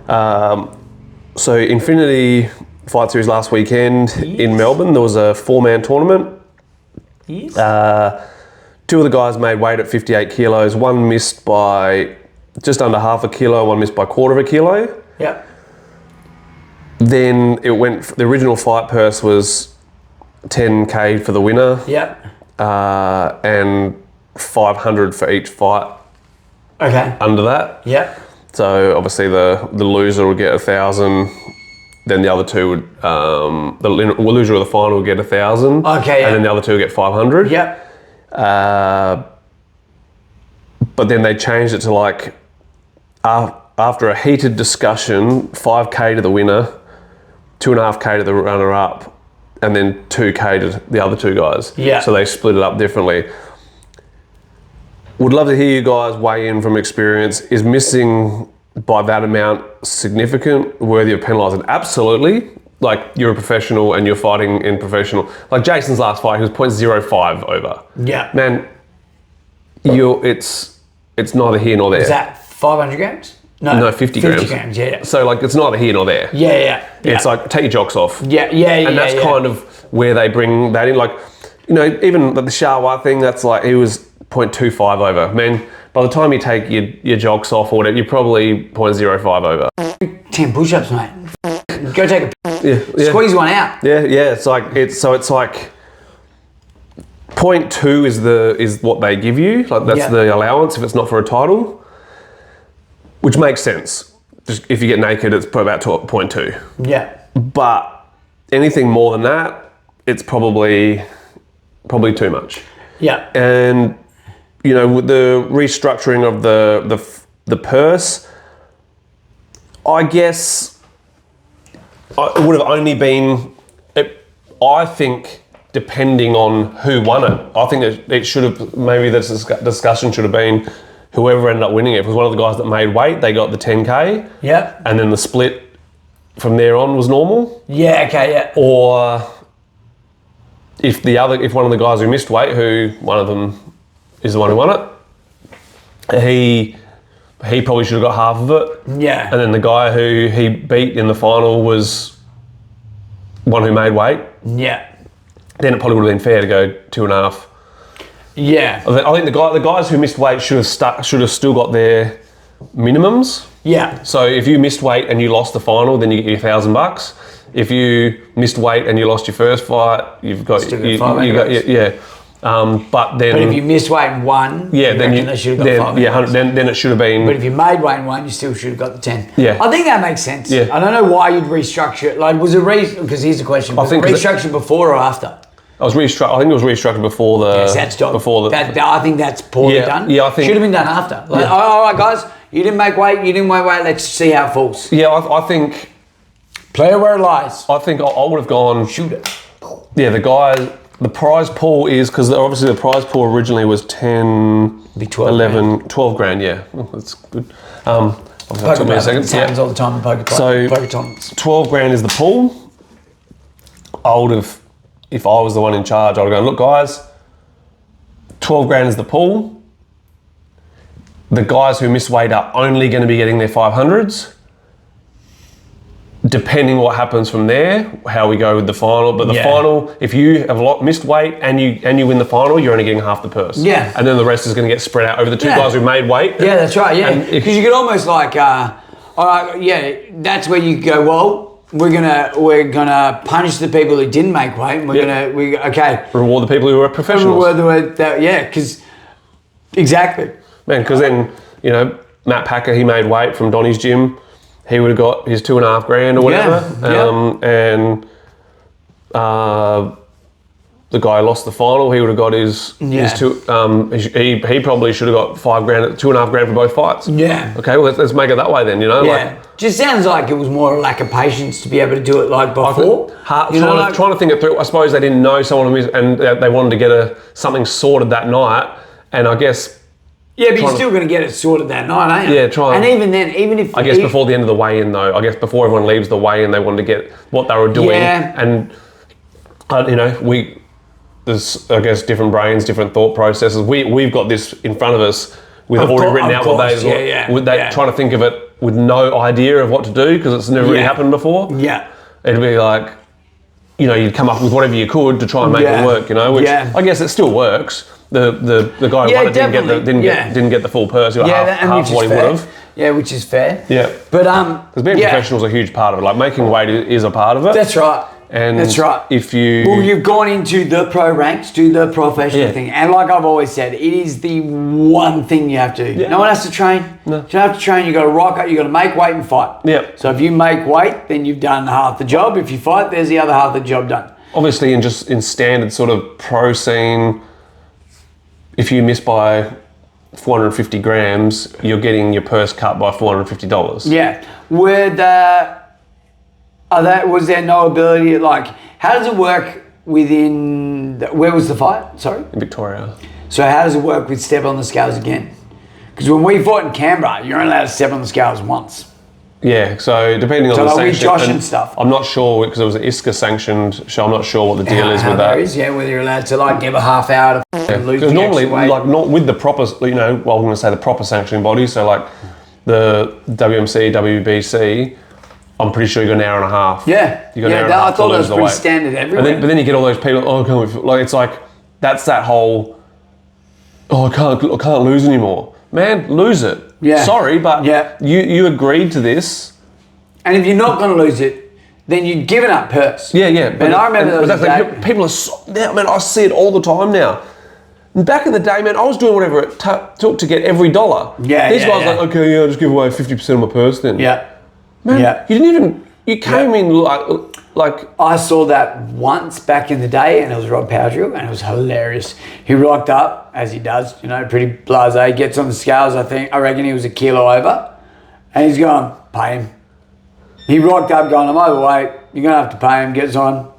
B: So Infinity Fight Series last weekend in Melbourne, there was a 4-man tournament.
A: Yes.
B: 2 of the guys made weight at 58 kilos. One missed by just under half a kilo. One missed by 1/4 kilo.
A: Yep.
B: Then it went. The original fight purse was 10K for the winner.
A: Yep.
B: And 500 for each fight
A: Okay.
B: under that.
A: Yeah.
B: So obviously the loser would get 1,000. Then the other two would, the loser of the final would get 1,000.
A: Okay. Yeah.
B: And then the other two would get 500.
A: Yep.
B: But then they changed it to like, after a heated discussion, 5K to the winner, 2.5K to the runner-up, and then 2K to the other two guys.
A: Yeah.
B: So they split it up differently. Would love to hear you guys weigh in from experience. Is missing by that amount significant, worthy of penalising? Absolutely. Like, you're a professional and you're fighting in professional. Like Jason's last fight, he was 0.05 over.
A: Yeah.
B: Man, it's neither here nor there.
A: Is that 500 grams?
B: No, 50 grams.
A: 50 grams, yeah.
B: So like, it's neither here nor there.
A: Yeah.
B: It's like, take your jocks off.
A: Yeah.
B: And that's kind of where they bring that in. Like, you know, even the Shahwat thing, that's like, he was 0.25 over. Man, by the time you take your jocks off or whatever, you're probably 0.05 over.
A: 10 push-ups, mate. Go take
B: Yeah.
A: squeeze one out.
B: Yeah. It's like, it's like 0.2 is what they give you. Like, that's the allowance if it's not for a title. Which makes sense. Just if you get naked, it's about 0.2.
A: Yeah.
B: But anything more than that, it's probably too much.
A: Yeah.
B: And you know, with the restructuring of the purse, I guess it would have only been. I think depending on who won it, I think it should have, maybe the discussion should have been whoever ended up winning it. If it was one of the guys that made weight, they got the 10K.
A: Yeah.
B: And then the split from there on was normal.
A: Yeah, okay, yeah.
B: Or if one of the guys who missed weight, who one of them is the one who won it, he probably should have got half of it.
A: Yeah.
B: And then the guy who he beat in the final was one who made weight.
A: Yeah.
B: Then it probably would have been fair to go 2.5.
A: Yeah.
B: I think the guys who missed weight should have still got their minimums.
A: Yeah.
B: So if you missed weight and you lost the final, then you get your $1,000. If you missed weight and you lost your first fight, you've got
A: Still
B: you
A: got
B: got yeah. But then,
A: But if you missed weight and won,
B: then
A: they should have got 5.
B: then it should have been.
A: But if you made weight and won, you still should have got the 10.
B: Yeah.
A: I think that makes sense.
B: Yeah.
A: I don't know why you'd restructure it. Like, was it because here's the question: was it restructured before or after?
B: I think it was restructured before the.
A: Yes, that's done.
B: Before the.
A: I think that's poorly done.
B: Yeah, I think
A: should have been done after. Like, all right, guys, you didn't make weight. You didn't weigh weight. Let's see how it falls.
B: Yeah, I think.
A: Play it where it lies.
B: I think I would have gone.
A: Shoot it.
B: Yeah, the prize pool is, because obviously the prize pool originally was 10,
A: Be 12
B: 11,
A: grand.
B: 12 grand, yeah. Oh, that's good. That took me a second.
A: Happens all the time in poker tournaments.
B: 12 grand is the pool. I would have, if I was the one in charge, I would have gone, look guys, 12 grand is the pool. The guys who miss weight are only going to be getting their 500s. Depending what happens from there, how we go with the final. But the final, if you have missed weight and you win the final, you're only getting half the purse.
A: Yeah.
B: And then the rest is going to get spread out over the two guys who made weight.
A: Yeah, that's right. Yeah, because you could almost like, all right, that's where you go. Well, we're gonna punish the people who didn't make weight. And okay.
B: Reward the people who are professionals.
A: Because exactly.
B: Man, because then Matt Packer, he made weight from Donny's gym. He would have got his 2.5 grand or whatever. And the guy who lost the final, he would have got his two. He probably should have got 5 grand, 2.5 grand for both fights. Yeah. Okay, well let's make it that way then.
A: Yeah. Just sounds like it was more a lack of patience to be able to do it like before.
B: Trying to think it through. I suppose they didn't know someone and they wanted to get something sorted that night. And I guess.
A: Yeah, but you're still going to get it sorted that night, aren't you?
B: Yeah, try.
A: And even then, even if...
B: I guess before the end of the weigh-in, though, I guess before everyone leaves the weigh-in, they wanted to get what they were doing. Yeah. And, there's, I guess, different brains, different thought processes. We've got this in front of us. We've already written out what they... Trying to think of it with no idea of what to do because it's never really happened before. Yeah. It'd be like, you'd come up with whatever you could to try and make it work, which I guess it still works. The guy who won it didn't get the full purse. Half of what he would have.
A: Yeah, which is fair.
B: Yeah,
A: but
B: because being professional is a huge part of it. Like making weight is a part of it.
A: That's right.
B: And
A: that's right.
B: If you...
A: Well, you've gone into the pro ranks, do the professional
B: Yeah.
A: thing. And like I've always said, it is the one thing you have to do.
B: Yeah.
A: No one has to train.
B: No.
A: You don't have to train. You've got to rock up. You've got to make weight and fight.
B: Yeah.
A: So if you make weight, then you've done half the job. If you fight, there's the other half of the job done.
B: Obviously, in standard sort of pro scene, if you miss by 450 grams, you're getting your purse cut by $450.
A: Yeah. Was there no ability, like, how does it work within, where was the fight? Sorry?
B: In Victoria.
A: So how does it work with step on the scales again? Because when we fought in Canberra, you're only allowed to step on the scales once.
B: Yeah, so depending on
A: So
B: the
A: like with
B: sanction.
A: Josh and stuff.
B: I'm not sure, because it was an ISCA sanctioned show, I'm not sure what the deal is
A: How
B: with
A: there
B: that.
A: is, yeah, whether you're allowed to like give a half hour to lose
B: Because
A: the
B: normally,
A: extra weight.
B: like, not with the proper, you know, well, I'm going to say the proper sanctioning body, so like the WMC, WBC, I'm pretty sure you got an hour and a half.
A: Yeah,
B: You got an hour and a
A: I
B: half to
A: thought it
B: lose
A: was
B: the
A: pretty
B: weight.
A: standard everywhere.
B: But then you get all those people, oh, like, it's like, that's that whole, oh, I can't lose anymore. Man, lose it.
A: Yeah.
B: Sorry, but
A: Yeah.
B: you agreed to this.
A: And if you're not going to lose it, then you've given up purse.
B: Yeah.
A: And I remember
B: but
A: there was
B: that's like, people are so, now, man, I see it all the time now. And back in the day, man, I was doing whatever it took to get every dollar.
A: Yeah,
B: These
A: yeah,
B: guys
A: yeah.
B: are like, okay, yeah, I'll just give away 50% of my purse then.
A: Yeah.
B: Man,
A: Yeah.
B: you didn't even, you came in like,
A: I saw that once back in the day, and it was Rob Powdrill, and it was hilarious. He rocked up, as he does, you know, pretty blasé, gets on the scales, I reckon he was a kilo over, and he's going, pay him. He rocked up going, I'm overweight, you're going to have to pay him, gets on.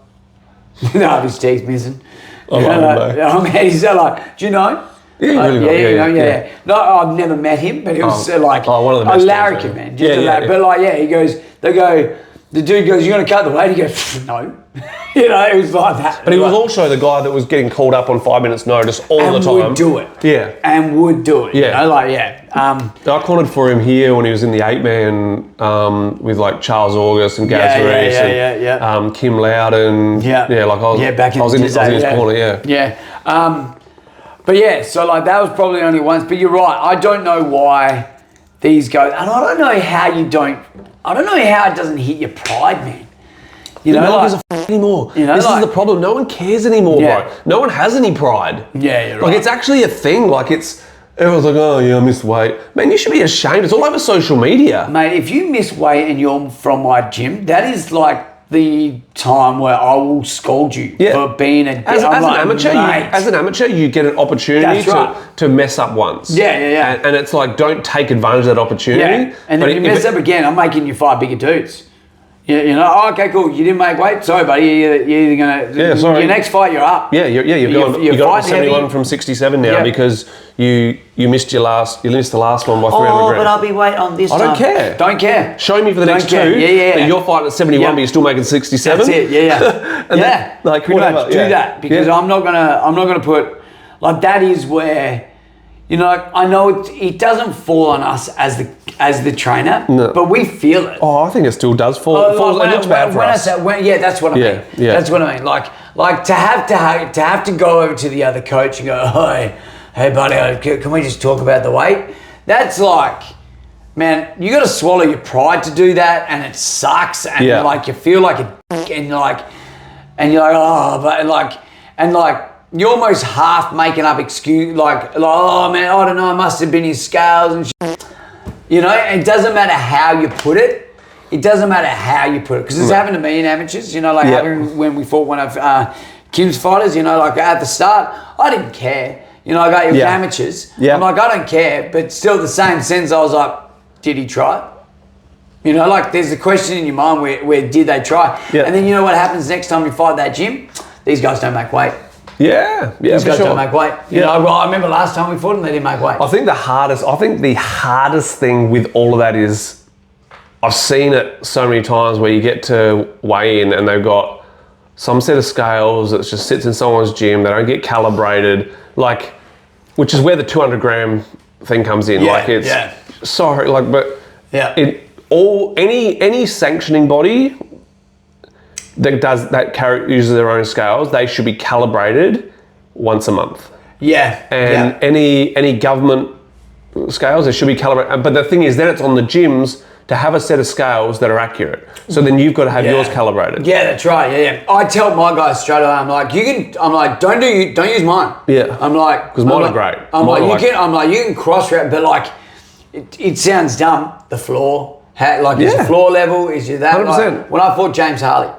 A: Half his teeth missing.
B: I like him, though.
A: I mean, he's like, do you know?
B: Yeah, you really got- yeah.
A: No, I've never met him, but he was like
B: one of the
A: a
B: best
A: larrikin,
B: guys,
A: man.
B: yeah.
A: Just a larrikin. But like, yeah, he goes, the dude goes, you're going to cut the weight? He goes, no. You know, it was like that.
B: but he was also the guy that was getting called up on 5 minutes notice all the
A: and
B: time.
A: would do it.
B: Yeah.
A: And would do it.
B: Yeah.
A: You know, like, yeah.
B: I cornered for him here when he was in the 8-man with like Charles August and Gaz Reese and Kim Loudon.
A: Yeah.
B: Yeah, like I was,
A: back in
B: I was in his corner, yeah.
A: Yeah. But yeah, so like that was probably only once. But you're right. I don't know why these guys, and I don't know how it doesn't hit your pride, man. You know,
B: no one
A: like,
B: gives a f anymore.
A: You know,
B: this
A: like-
B: is the problem. No one cares anymore,
A: Yeah.
B: bro. No one has any pride.
A: Yeah, you're
B: Like
A: right.
B: it's actually a thing. Like it's everyone's like, oh yeah, I missed weight. Man, you should be ashamed. It's all over social media.
A: Mate, if you miss weight and you're from my gym, that is like the time where I will scold you for being
B: as an amateur, you get an opportunity
A: That's right.
B: to mess up once.
A: Yeah.
B: And it's like, don't take advantage of that opportunity.
A: Yeah. And then
B: But
A: if you
B: if
A: mess
B: it-
A: up again, I'm making you fight bigger dudes. You know, oh, okay, cool. You didn't make weight. Sorry, buddy. You're either gonna.
B: Yeah, sorry.
A: Your next fight, you're up.
B: Yeah, you've got up to
A: fighting
B: 71
A: heavy.
B: from 67 now
A: Yeah.
B: because you missed the last one by 300
A: Oh,
B: grams.
A: but I'll be weight on this
B: I
A: time.
B: don't care.
A: Don't care.
B: Show me for the
A: Don't
B: next
A: care.
B: two
A: Yeah.
B: that you're fighting at 71,
A: Yeah.
B: but you're still making 67.
A: That's it. Yeah.
B: And
A: yeah.
B: then, like,
A: pretty
B: whatever,
A: much do
B: yeah.
A: that because
B: Yeah.
A: I'm not gonna put like that is where. You know, I know it doesn't fall on us as the trainer, but we feel it.
B: Oh, I think it still does fall. It looks bad for us.
A: That's what I mean.
B: Yeah.
A: That's what I mean. Like to have to go over to the other coach and go, hey buddy, can we just talk about the weight? That's like, man, you got to swallow your pride to do that, and it sucks, and like you feel like a dick, and you're like, oh, but like. You're almost half making up excuse, like, oh man, I don't know, I must have been his scales and shit. You know, it doesn't matter how you put it. It doesn't matter how you put it. Because it's happened to me in amateurs, you know, like happened when we fought one of Kim's fighters, you know, like at the start, I didn't care. You know, like it was amateurs.
B: Yeah.
A: I'm like, I don't care. But still the same sense, I was like, did he try? You know, like there's a question in your mind where did they try?
B: Yeah.
A: And then you know what happens next time you fight that gym? These guys don't make weight.
B: Yeah,
A: These
B: for
A: guys
B: sure.
A: don't make weight. You know, well, I remember last time we fought them, they didn't make weight.
B: I think the hardest thing with all of that is I've seen it so many times where you get to weigh in and they've got some set of scales that just sits in someone's gym. They don't get calibrated, like, which is where the 200 gram thing comes in.
A: Yeah,
B: like it's sorry, like, but any sanctioning body that uses their own scales, they should be calibrated once a month.
A: Yeah.
B: And any government scales, they should be calibrated. But the thing is, then it's on the gyms to have a set of scales that are accurate. So then you've got to have yours calibrated.
A: Yeah, that's right. Yeah. I tell my guys straight away. I'm like, don't use mine.
B: Yeah.
A: I'm like,
B: because mine are great.
A: You can cross rep, but like, it sounds dumb. The floor, is your floor level? Is your that?
B: 100%.
A: Like, when I fought James Harley,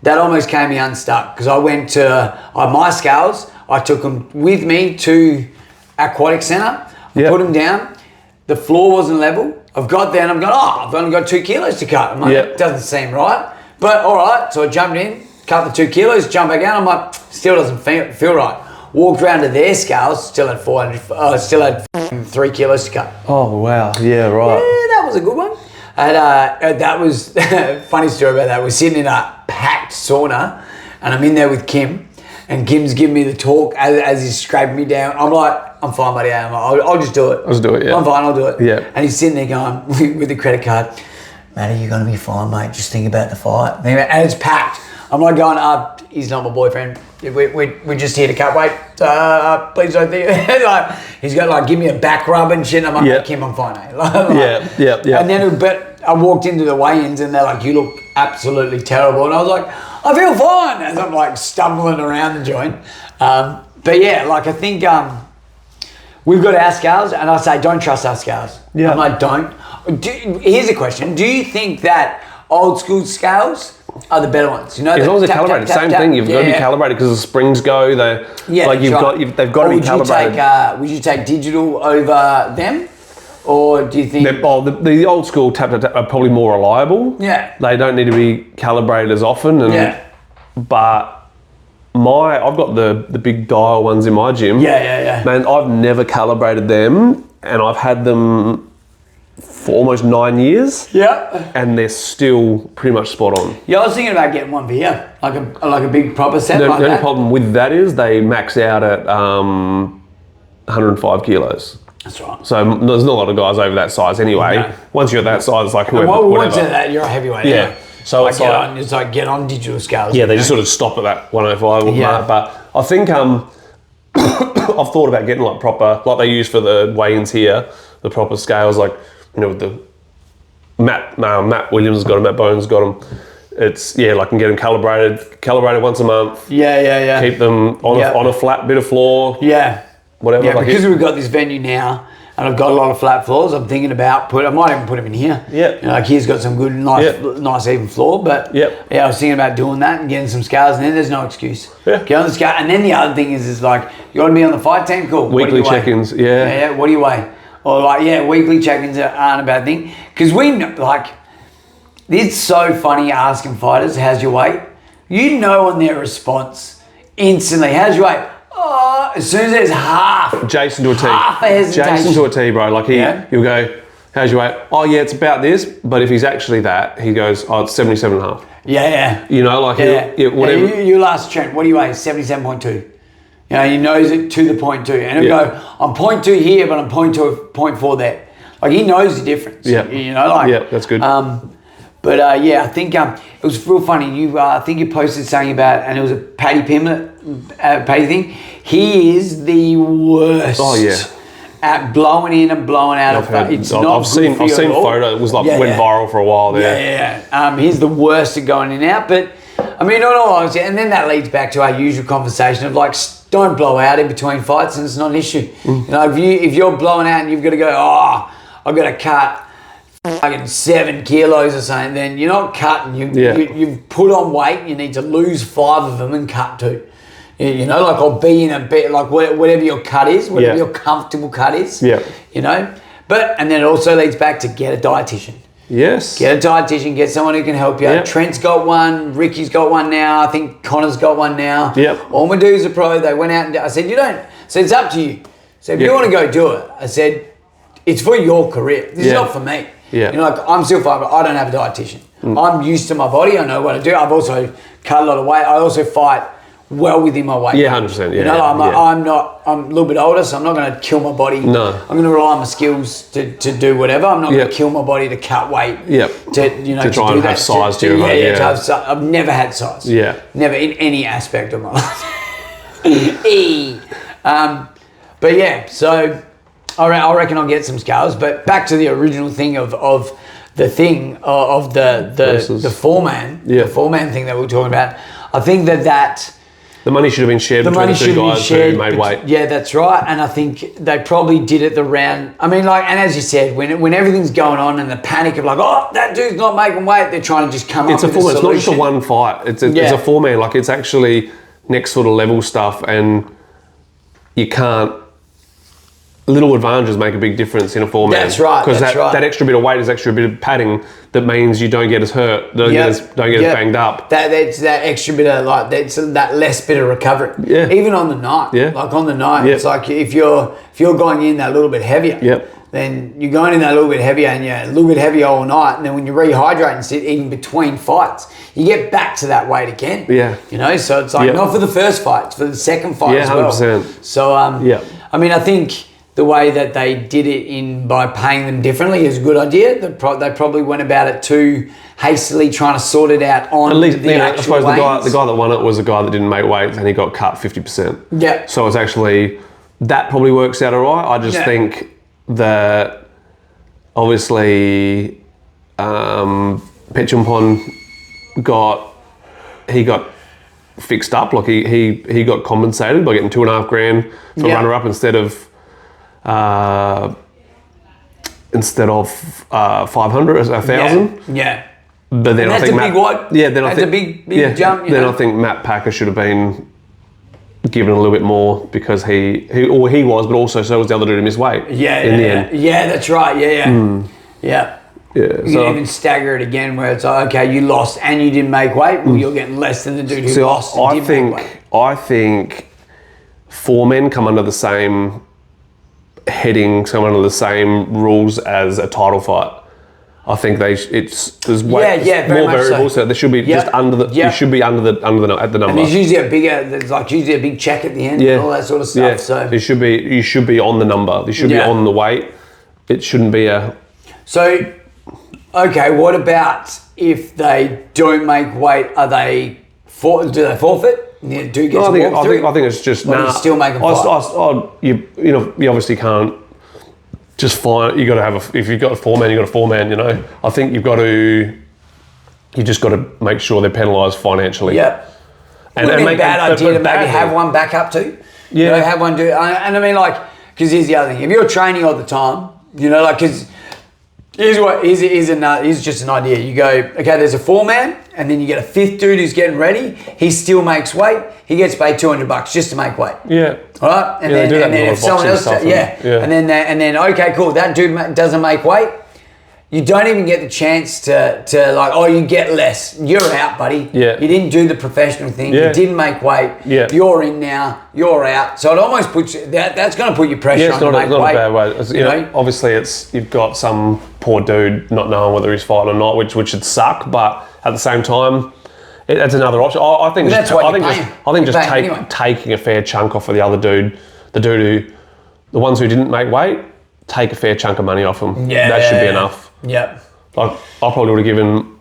A: that almost came me unstuck because I went to my scales. I took them with me to Aquatic Centre. I put them down. The floor wasn't level. I've got there and I'm going, I've only got 2 kilos to cut. I'm like, it doesn't seem right. But all right, so I jumped in, cut the 2 kilos, jumped back out. I'm like, still doesn't feel right. Walked around to their scales, still had 3 kilos to cut.
B: Oh, wow. Yeah, right.
A: Yeah, that was a good one. And that was, funny story about that. We're sitting in a packed sauna and I'm in there with Kim. And Kim's giving me the talk as he's scraping me down. I'm like, I'm fine, buddy. I'll just do it.
B: I'll just do it, yeah.
A: I'm fine, I'll do it.
B: Yeah.
A: And he's sitting there going, with the credit card, Matty, you're going to be fine, mate. Just think about the fight. And it's packed. I'm like going, he's not my boyfriend. We're just here to cut weight. Please don't think. Like, he's got like, give me a back rub and shit. I'm like, Kim, I'm fine, eh?
B: Yeah.
A: And then I walked into the weigh-ins and they're like, you look absolutely terrible. And I was like, I feel fine as I'm like stumbling around the joint. But yeah, like I think we've got our scales and I say, don't trust our scales.
B: Yeah.
A: I'm like, don't. Here's a question. Do you think that old school scales are the better ones? You know,
B: as long as they're calibrated. Same thing. You've got to be calibrated because the springs go. They've got to be calibrated.
A: Would you take digital over them? Or do you think...
B: the old school tap are probably more reliable.
A: Yeah.
B: They don't need to be calibrated as often. But I've got the big dial ones in my gym.
A: Yeah.
B: Man, I've never calibrated them and I've had them for almost 9 years.
A: Yeah.
B: And they're still pretty much spot on.
A: Yeah, I was thinking about getting one for you. Like a big proper set
B: The
A: like
B: only
A: that.
B: problem with that is they max out at 105 kilos.
A: That's right.
B: So there's not a lot of guys over that size anyway. No. Once you're that size, it's like whoever,
A: once you're that, you're a heavyweight.
B: Yeah. So it's
A: like get on digital scales.
B: Yeah, they just sort of stop at that 105 mark. But I think I've thought about getting like proper, like they use for the weigh-ins here, the proper scales, like with the Matt Williams has got them, Matt Bones has got them. It's like can get them calibrated once a month.
A: Yeah.
B: Keep them on a flat bit of floor.
A: Yeah.
B: Whatever.
A: Yeah, because we've got this venue now and I've got a lot of flat floors, I'm thinking about I might even put them in here.
B: Yeah.
A: Like here's got some good, nice even floor. But I was thinking about doing that and getting some scales and then there's no excuse.
B: Yeah.
A: Get on the scale. And then the other thing is like, you want to be on the fight team? Cool.
B: Weekly check-ins,
A: Yeah, what do you weigh? Or weekly check-ins aren't a bad thing. Because we know, it's so funny asking fighters, how's your weight? You know on their response instantly, how's your weight? Oh, as soon as there's half a hesitation.
B: Jason to a T, bro. Like he'll go, how's your weight? Oh yeah, it's about this. But if he's actually that, he goes, oh, it's 77.5.
A: Yeah.
B: Whatever.
A: You'll ask Trent, what do you weigh? 77.2. He knows it to the 0.2. And he'll go, I'm 0.2 here, but I'm 0.4 there. Like he knows the difference.
B: Yeah. That's good.
A: I think it was real funny. I think you posted something about, and it was a Paddy Pimblett, Paddy thing. He is the worst.
B: Oh yeah.
A: At blowing in and blowing out of fat.
B: I've seen photo. It was went viral for a while there.
A: Yeah. He's the worst at going in and out. But I mean, not all honesty, and then that leads back to our usual conversation of like, don't blow out in between fights, and it's not an issue. If you're blowing out and you've got to go, I've got to cut 7 kilos or something, then you're not cutting. You've put on weight. You need to lose 5 of them and cut 2. Or be in a bit, like whatever your cut is, whatever your comfortable cut is. Yeah. But and then it also leads back to get a dietitian.
B: Yes.
A: Get a dietitian. Get someone who can help you. Yep. Trent's got one. Ricky's got one now. I think Connor's got one now.
B: Yep.
A: All my dudes are pro. They went out and I said, so it's up to you. So if you want to go do it, I said, it's for your career. This is not for me.
B: Yeah.
A: I'm still fighting, but I don't have a dietitian. I'm used to my body. I know what to do. I've also cut a lot of weight. I also fight well within my weight.
B: Yeah, 100%. Yeah.
A: I'm a little bit older, so I'm not going to kill my body.
B: No.
A: I'm going to rely on my skills to do whatever. I'm not going to kill my body to cut weight.
B: Yep.
A: To try
B: and have size to your body.
A: I've never had size.
B: Yeah.
A: Never in any aspect of my life. So I reckon I'll get some scales. But back to the original thing of the thing of the four-man, the four-man thing that we were talking about, I think that
B: the money should have been shared between the two guys who made weight.
A: Yeah, that's right. And I think they probably did it the round. I mean, like, and as you said, when everything's going on and the panic of like, oh, that dude's not making weight, they're trying to just come up with a solution.
B: It's not just a one fight. It's a four-man. Like, it's actually next sort of level stuff, and you can't. Little advantages make a big difference in a four-man.
A: That's right.
B: Because that extra bit of weight is extra bit of padding that means you don't get as hurt, don't get as banged up.
A: That's that extra bit of like that less bit of recovery.
B: Yeah.
A: Even on the night.
B: Yeah.
A: Like on the night, it's like if you're going in that little bit heavier.
B: Yep.
A: Then you're going in that little bit heavier and you're a little bit heavier all night, and then when you rehydrate and sit eating between fights, you get back to that weight again.
B: Yeah.
A: You know, so it's like not for the first fight, it's for the second fight as well.
B: 100%.
A: So I mean, I think the way that they did it by paying them differently is a good idea. They probably went about it too hastily, trying to sort it out on
B: at least,
A: the actual
B: I suppose
A: weigh-ins.
B: the guy that won it was a guy that didn't make weight and he got cut 50%.
A: Yeah.
B: So it's actually, that probably works out all right. I just think that obviously Petchumpon got fixed up. Like he got compensated by getting $2,500 for runner-up instead of 500 or 1,000.
A: Yeah.
B: But then
A: that's
B: I think
A: a big what?
B: Yeah, then I think
A: a big jump.
B: Then I think Matt Packer should have been given a little bit more because he was, but also so was the other dude who missed weight.
A: Yeah.
B: In the end.
A: Yeah, that's right. Yeah. Yeah.
B: Yeah,
A: you can even stagger it again where it's like, okay, you lost and you didn't make weight. Well, you're getting less than the dude who lost and didn't make weight.
B: I think four men come under the same heading, come under the same rules as a title fight. I think there's more variables, so there should be just under the. You should be at the number.
A: And there's usually a big check at the end and all that sort of stuff.
B: Yeah.
A: So
B: you should be on the number. You should be on the weight. It shouldn't be a.
A: So, okay, what about if they don't make weight? Do they forfeit? Yeah, I
B: think it's just
A: still make a fight.
B: You obviously can't just find. You got to have if you've got a four-man, you got a four-man. You know, I think you just got to make sure they're penalised financially.
A: Yeah, and make a bad idea to maybe have one back up too. Yeah, you know, have one do. And I mean, like, because here's the other thing: if you're training all the time, you know, like, because. Here's just an idea. You go, okay, there's a four-man, and then you get a fifth dude who's getting ready. He still makes weight. He gets paid $200 just to make weight.
B: Yeah.
A: All right. And then if someone else, and then okay, cool. That dude doesn't make weight. You don't even get the chance to like, oh, you get less. You're out, buddy.
B: Yeah.
A: You didn't do the professional thing.
B: Yeah.
A: You didn't make weight.
B: Yeah.
A: You're in now. You're out. So it almost puts you, that's going to put you pressure on to make weight.
B: It's not a bad way. You know, obviously, you've got some poor dude not knowing whether he's fighting or not, which would suck. But at the same time, that's another option. I think taking a fair chunk off of the other dude, the ones who didn't make weight, take a fair chunk of money off them.
A: Yeah,
B: that should be enough.
A: Yep.
B: Like, I probably would have given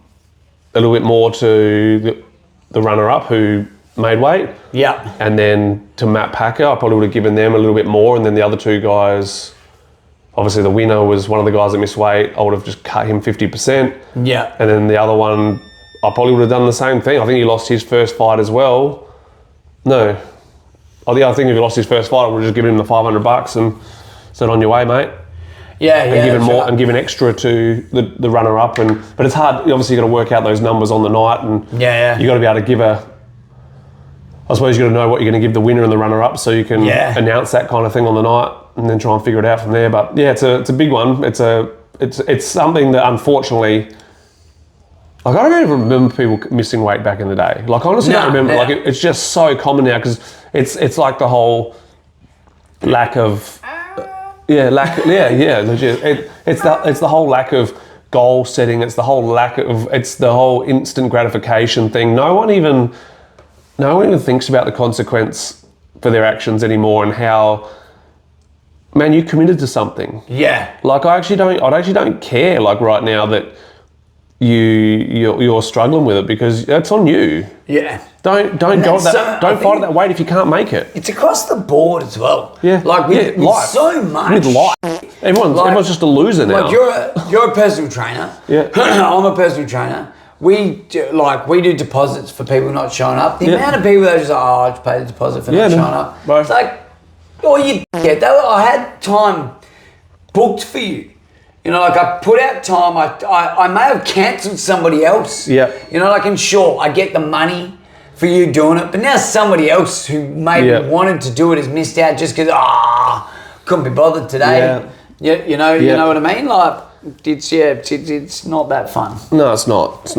B: a little bit more to the runner-up who made weight.
A: Yeah.
B: And then to Matt Packer, I probably would have given them a little bit more. And then the other two guys, obviously the winner was one of the guys that missed weight. I would have just cut him 50%.
A: Yeah.
B: And then the other one, I probably would have done the same thing. I think he lost his first fight as well. No. I think if he lost his first fight, I would have just given him the $500 and said, on your way, mate.
A: Yeah,
B: and given more and given extra to the runner up, but it's hard. Obviously, you got to work out those numbers on the night, and you got to be able to give I suppose you got to know what you're going to give the winner and the runner up, so you can announce that kind of thing on the night, and then try and figure it out from there. But yeah, it's a big one. It's something that unfortunately, like, I don't even remember people missing weight back in the day. Like, honestly, I don't remember. Like, it's just so common now because it's like the whole lack of. Legit. It's the whole lack of goal setting. It's the whole instant gratification thing. No one even thinks about the consequence for their actions anymore and how, man, you committed to something.
A: Yeah.
B: Like, I actually don't care. Like, right now that you're struggling with it, because that's on you.
A: Yeah.
B: Don't fight at that weight if you can't make it.
A: It's across the board as well.
B: Yeah.
A: Like with
B: life.
A: so much.
B: With life. Everyone's just a loser now.
A: Like you're a personal trainer.
B: Yeah.
A: I'm a personal trainer. We do deposits for people not showing up. The amount of people that are just I just pay the deposit for not showing up.
B: Bro.
A: It's like, you get that. I had time booked for you. You know, like I put out time. I may have cancelled somebody else.
B: Yeah.
A: You know, like, and sure, I get the money for you doing it, but now somebody else who maybe wanted to do it has missed out just because couldn't be bothered today. Yeah. You know what I mean? Like, it's not that fun.
B: No, it's not.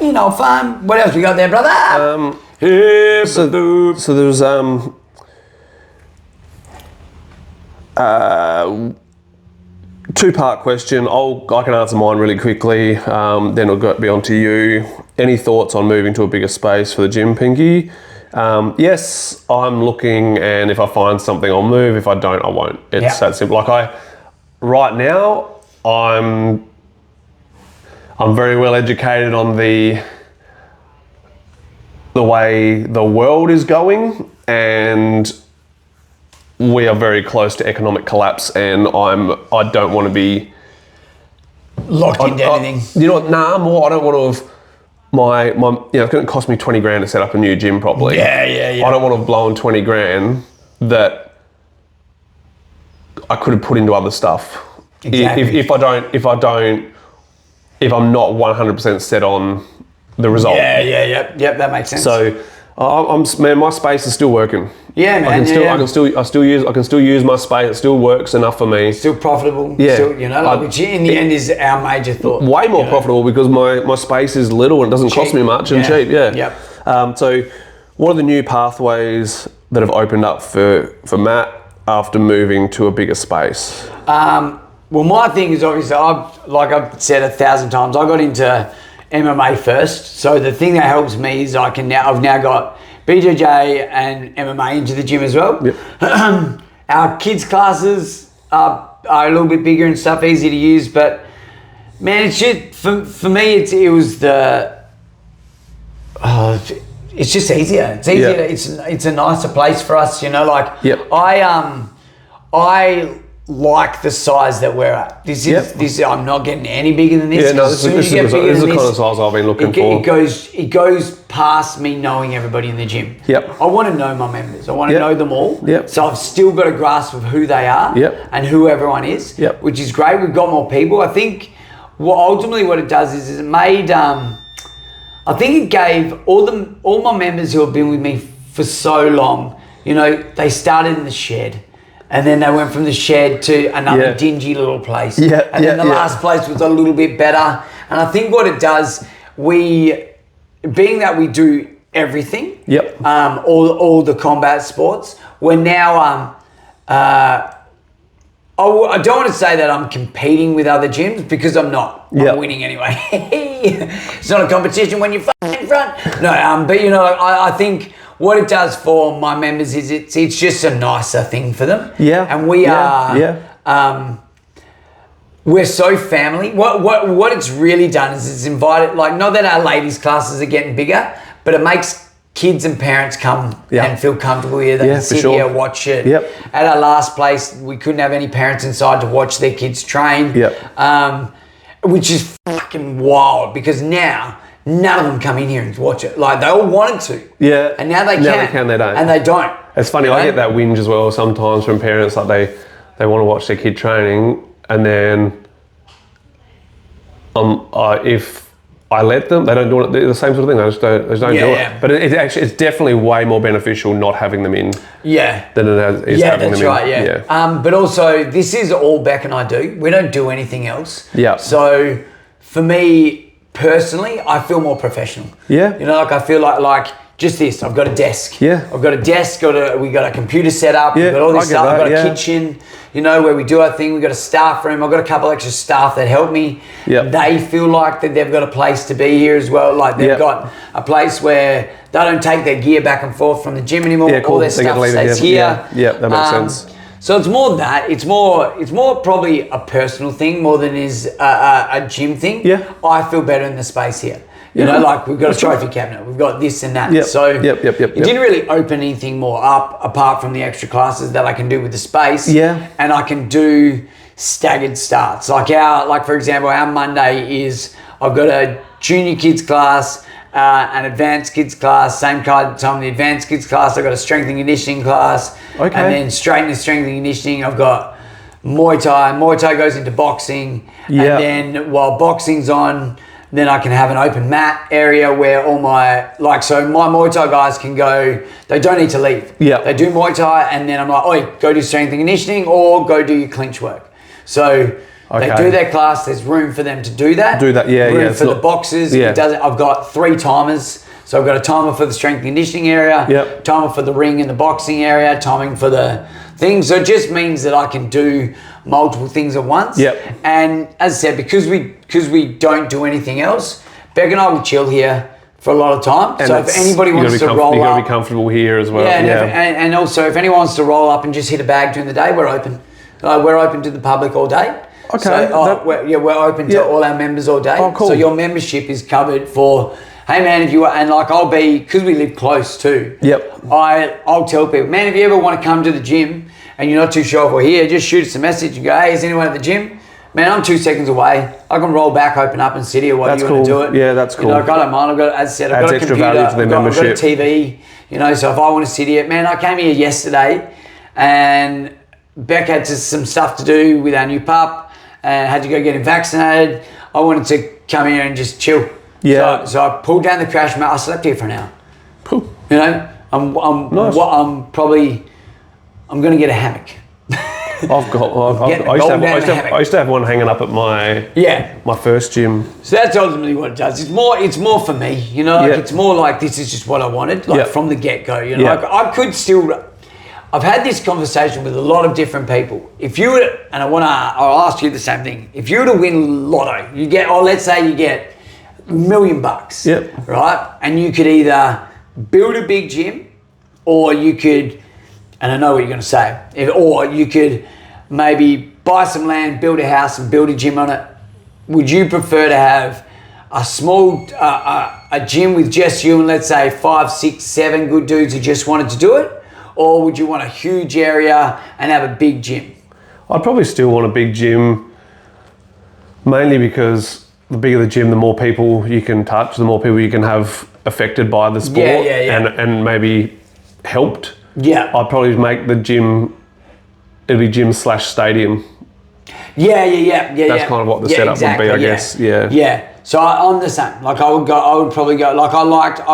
A: You know, fun. What else we got there, brother?
B: So there's two-part question. I can answer mine really quickly. Then I'll be on to you. Any thoughts on moving to a bigger space for the gym, Pinky? Yes, I'm looking, and if I find something, I'll move. If I don't, I won't. It's that simple. Like right now, I'm very well educated on the way the world is going, and we are very close to economic collapse, and I don't want to be
A: locked into anything.
B: You know what? Nah, more. I don't want to have my it's going to cost me 20 grand to set up a new gym properly.
A: Yeah.
B: I don't want to have blown 20 grand that I could have put into other stuff.
A: Exactly.
B: If I'm not 100% set on the result.
A: Yep, that makes sense.
B: So my space is still working.
A: Yeah, man.
B: I can still use my space. It still works enough for me.
A: Still profitable.
B: Yeah.
A: Still, which in the end is our major thought.
B: Way more profitable because my space is little and it doesn't cost me much and cheap. Yeah.
A: Yep.
B: So, what are the new pathways that have opened up for Matt after moving to a bigger space?
A: Well, my thing is obviously, I've said 1,000 times, I got into MMA first. So the thing that helps me is I've now got BJJ and MMA into the gym as well.
B: Yep.
A: Our kids' classes are a little bit bigger and stuff, easy to use, but man, it's just, for me, it's just easier. It's easier. It's a nicer place for us, like I like the size that we're at. This is I'm not getting any bigger than this.
B: Yeah, no, this is the kind of size I've been looking for.
A: It goes past me knowing everybody in the gym.
B: Yep.
A: I want to know my members. I want to know them all.
B: Yep.
A: So I've still got a grasp of who they are and who everyone is, which is great. We've got more people. I think ultimately what it does is it made, I think it gave all my members who have been with me for so long, they started in the shed. And then they went from the shed to another dingy little place. And then the last place was a little bit better. And I think what it does, being that we do everything, all the combat sports, we're now, I don't want to say that I'm competing with other gyms because I'm not. I'm winning anyway. It's not a competition when you're in front. No, but I think what it does for my members is it's just a nicer thing for them. Yeah. And we are we're so family. What it's really done is it's invited, like, not that our ladies' classes are getting bigger, but it makes kids and parents come and feel comfortable here. They can sit here, watch it. At our last place, we couldn't have any parents inside to watch their kids train. Which is fucking wild because now none of them come in here and watch it. Like, they all wanted to. Yeah. And now they can.
B: Now they can, they don't.
A: And they don't.
B: It's funny, I get that whinge as well sometimes from parents, like they want to watch their kid training, and then if I let them, they don't do it. The same sort of thing. They just don't do it. But it's definitely way more beneficial not having them in. Than it is having them in.
A: Yeah, that's right. But also, this is all Beck and I do. We don't do anything else. So for me personally, I feel more professional. I feel like just this. I've got a desk. I've got a desk. We got a computer set up. We've got all this stuff. I've got a kitchen. Where we do our thing. We've got a staff room. I've got a couple extra staff that help me. They feel like that they've got a place to be here as well. Like they've got a place where they don't take their gear back and forth from the gym anymore. All their stuff stays here.
B: That makes sense.
A: So it's more that. It's more probably a personal thing more than it is a gym thing.
B: Yeah.
A: I feel better in the space here. You know, like we've got a trophy cabinet, we've got this and that.
B: Yep.
A: So
B: Yep.
A: it didn't really open anything more up apart from the extra classes that I can do with the space.
B: Yeah.
A: And I can do staggered starts. Like for example, our Monday is I've got a junior kids class, an advanced kids class, same time the advanced kids class, I've got a strength and conditioning class.
B: Okay.
A: And then straight into strength and conditioning, I've got Muay Thai. Muay Thai goes into boxing.
B: Yeah.
A: And then while boxing's on, then I can have an open mat area where all my Muay Thai guys can go, they don't need to leave.
B: Yeah.
A: They do Muay Thai and then I'm like, oh, go do strength and conditioning or go do your clinch work. So they do their class, there's room for them to do that. Room for the boxers.
B: Yeah.
A: I've got 3 timers. So I've got a timer for the strength and conditioning area,
B: Yep.
A: timer for the ring and the boxing area, timing for the thing. So it just means that I can do multiple things at once.
B: Yep.
A: And as I said, because we don't do anything else, Beck and I will chill here for a lot of time.
B: And
A: so if anybody wants to roll up,
B: you got to be comfortable here as well.
A: Yeah, and also if anyone wants to roll up and just hit a bag during the day, we're open. We're open to the public all day.
B: Okay.
A: So, we're open to all our members all day.
B: Oh, cool.
A: So your membership is covered for, hey man, if you are, and like I'll be, because we live close too.
B: Yep.
A: I'll tell people, man, if you ever want to come to the gym and you're not too sure if we're here, just shoot us a message and go, hey, is anyone at the gym? Man, I'm 2 seconds away. I can roll back, open up and sit here while you want to do it.
B: Yeah, that's cool.
A: You know, I don't mind. I've got, as I said, I've got a
B: extra
A: computer,
B: value to the
A: I've got a
B: membership.
A: TV, you know, so if I want to sit here, man, I came here yesterday and Beck had some stuff to do with our new pup and had to go get him vaccinated. I wanted to come here and just chill.
B: Yeah.
A: So I pulled down the crash mat. I slept here for an hour.
B: Cool.
A: You know, I'm
B: Nice.
A: I'm going to get a hammock.
B: I used to have one hanging up at my first gym.
A: So that's ultimately what it does. It's more for me, you know. Like It's more like this is just what I wanted, like from the get go. You know, like I could still. I've had this conversation with a lot of different people. If you were, and I'll ask you the same thing. If you were to win lotto, let's say you get $1 million,
B: Yep.
A: right? And you could either build a big gym, or you could, and I know what you're going to say, or you could maybe buy some land, build a house, and build a gym on it. Would you prefer to have a small a gym with just you and let's say 5, 6, 7 good dudes who just wanted to do it? Or would you want a huge area and have a big gym?
B: I'd probably still want a big gym, mainly because the bigger the gym, the more people you can touch, the more people you can have affected by the sport and maybe helped.
A: Yeah.
B: I'd probably make the gym, it'd be gym/stadium.
A: Yeah.
B: That's kind of what the setup would be, I guess. Yeah.
A: Yeah. So I'm the same. Like I would probably go. Like I liked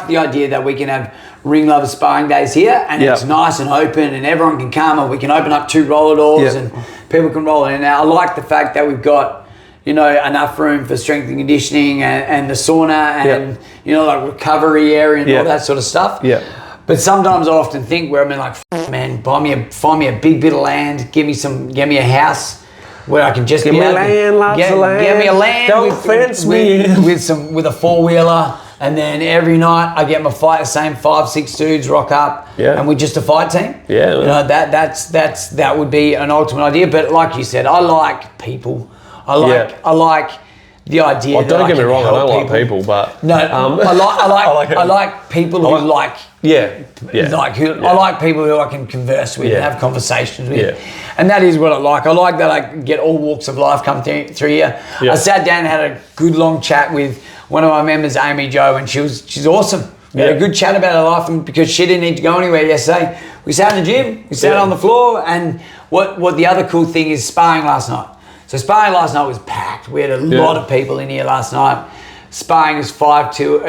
A: the idea that we can have Ringlovers sparring days here, and it's nice and open, and everyone can come, and we can open up 2 roller doors, and people can roll in and out. I like the fact that we've got, you know, enough room for strength and conditioning and the sauna and you know, like recovery area and all that sort of stuff.
B: Yeah.
A: But sometimes I often think where I'm like, man, find me a big bit of land, give me a house where I can just
B: Give me land, lots of land.
A: Get me a land.
B: Don't fence me in.
A: with a 4-wheeler, and then every night I get the same 5, 6 dudes rock up, and we're just a fight team.
B: Yeah,
A: you know, that would be an ultimate idea. But like you said, I like people. I like the idea.
B: Well, don't get me wrong, I don't like people, but
A: no, I like people who like. I like people who I can converse with and have conversations with.
B: Yeah.
A: And that is what I like. I like that I get all walks of life come through here.
B: Yeah.
A: I sat down and had a good long chat with one of my members, Amy Jo, and she's awesome. We had a good chat about her life, and because she didn't need to go anywhere yesterday, we sat in the gym, we sat on the floor, and what the other cool thing is sparring last night. So sparring last night was packed. We had a lot of people in here last night. Sparring is 5 till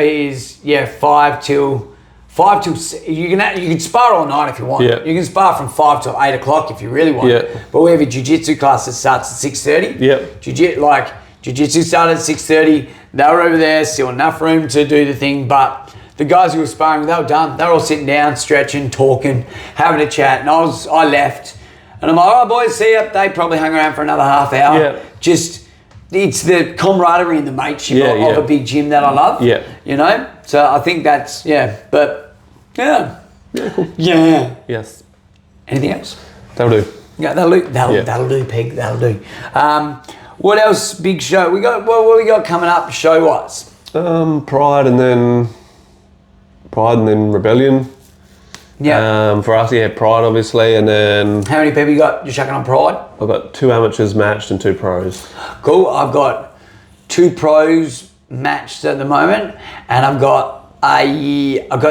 A: you can spar all night if you want.
B: Yeah.
A: You can spar from 5 till 8 o'clock if you really want.
B: Yeah.
A: But we have a jiu-jitsu class that starts at 6:30.
B: Yeah.
A: Jiu-jitsu started at 6:30. They were over there, still enough room to do the thing, but the guys who were sparring, they were done. They were all sitting down, stretching, talking, having a chat, and I left. And I'm like, all right, boys, see ya. They probably hung around for another half hour.
B: Yeah.
A: It's the camaraderie and the mateship of a big gym that I love.
B: Yeah.
A: You know? So I think that's, but yeah.
B: Yeah, cool.
A: Yeah.
B: Yes.
A: Anything else?
B: That'll do.
A: Yeah, that'll do, Peg. That'll do. What else? Big show. What we got coming up show wise?
B: Pride and then Rebellion.
A: Yeah.
B: For us, Pride obviously, and then
A: How many people you got? You're chucking on Pride?
B: I've got 2 amateurs matched and 2 pros.
A: Cool. I've got 2 pros matched at the moment, and I've got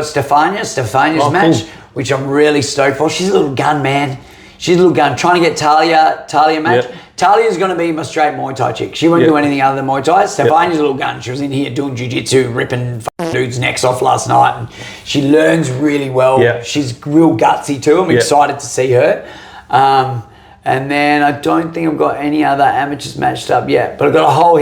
A: Stefania's match,
B: cool.
A: which I'm really stoked for. She's a little gun, man. She's a little gun. Trying to get Talia match.
B: Yep.
A: Talia's going to be my straight Muay Thai chick. She won't do anything other than Muay Thai. Stefania's a little gun. She was in here doing jiu-jitsu, ripping dudes' necks off last night, and she learns really well.
B: Yep.
A: She's real gutsy too. I'm excited to see her. And then I don't think I've got any other amateurs matched up yet, but I've got a whole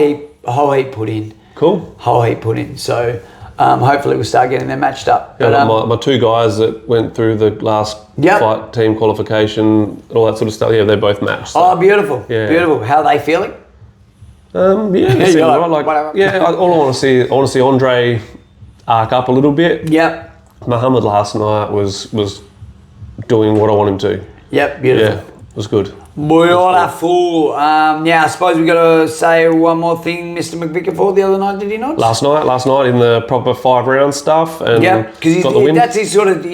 A: heap put in.
B: Cool.
A: Whole heap put in. So hopefully we'll start getting them matched up.
B: Yeah,
A: But,
B: my 2 guys that went through the last fight team qualification, all that sort of stuff, they're both matched. So.
A: Oh, beautiful.
B: Yeah.
A: Beautiful. How are they feeling?
B: They seem all right. All I want to see Andre arc up a little bit.
A: Yep.
B: Muhammad last night was doing what I want him to.
A: Yep, beautiful.
B: Yeah, it was good.
A: Beautiful. I suppose we got to say one more thing. Mr. McVicker fought the other night, did he not?
B: Last night in the proper 5-round stuff, and
A: because
B: got the win.
A: that's his sort of.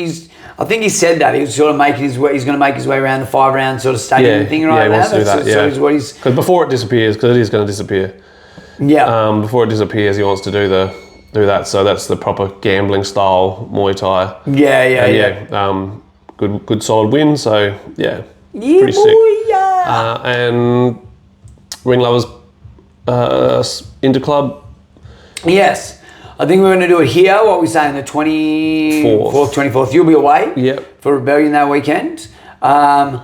A: I think he said that he was sort of making his way. He's going to make his way around the 5-round sort of stadium thing right now.
B: Yeah, he wants to do that.
A: Because
B: before it disappears, because it is going to disappear.
A: Yeah.
B: Before it disappears, he wants to do that. So that's the proper gambling style Muay Thai.
A: Yeah.
B: Good solid win. So
A: yeah,
B: pretty
A: boy,
B: sick.
A: Yeah.
B: And Ringlovers Interclub.
A: Yes. I think we're going to do it here. What are we saying? The 24th. You'll be away.
B: Yep.
A: For Rebellion that weekend. Don't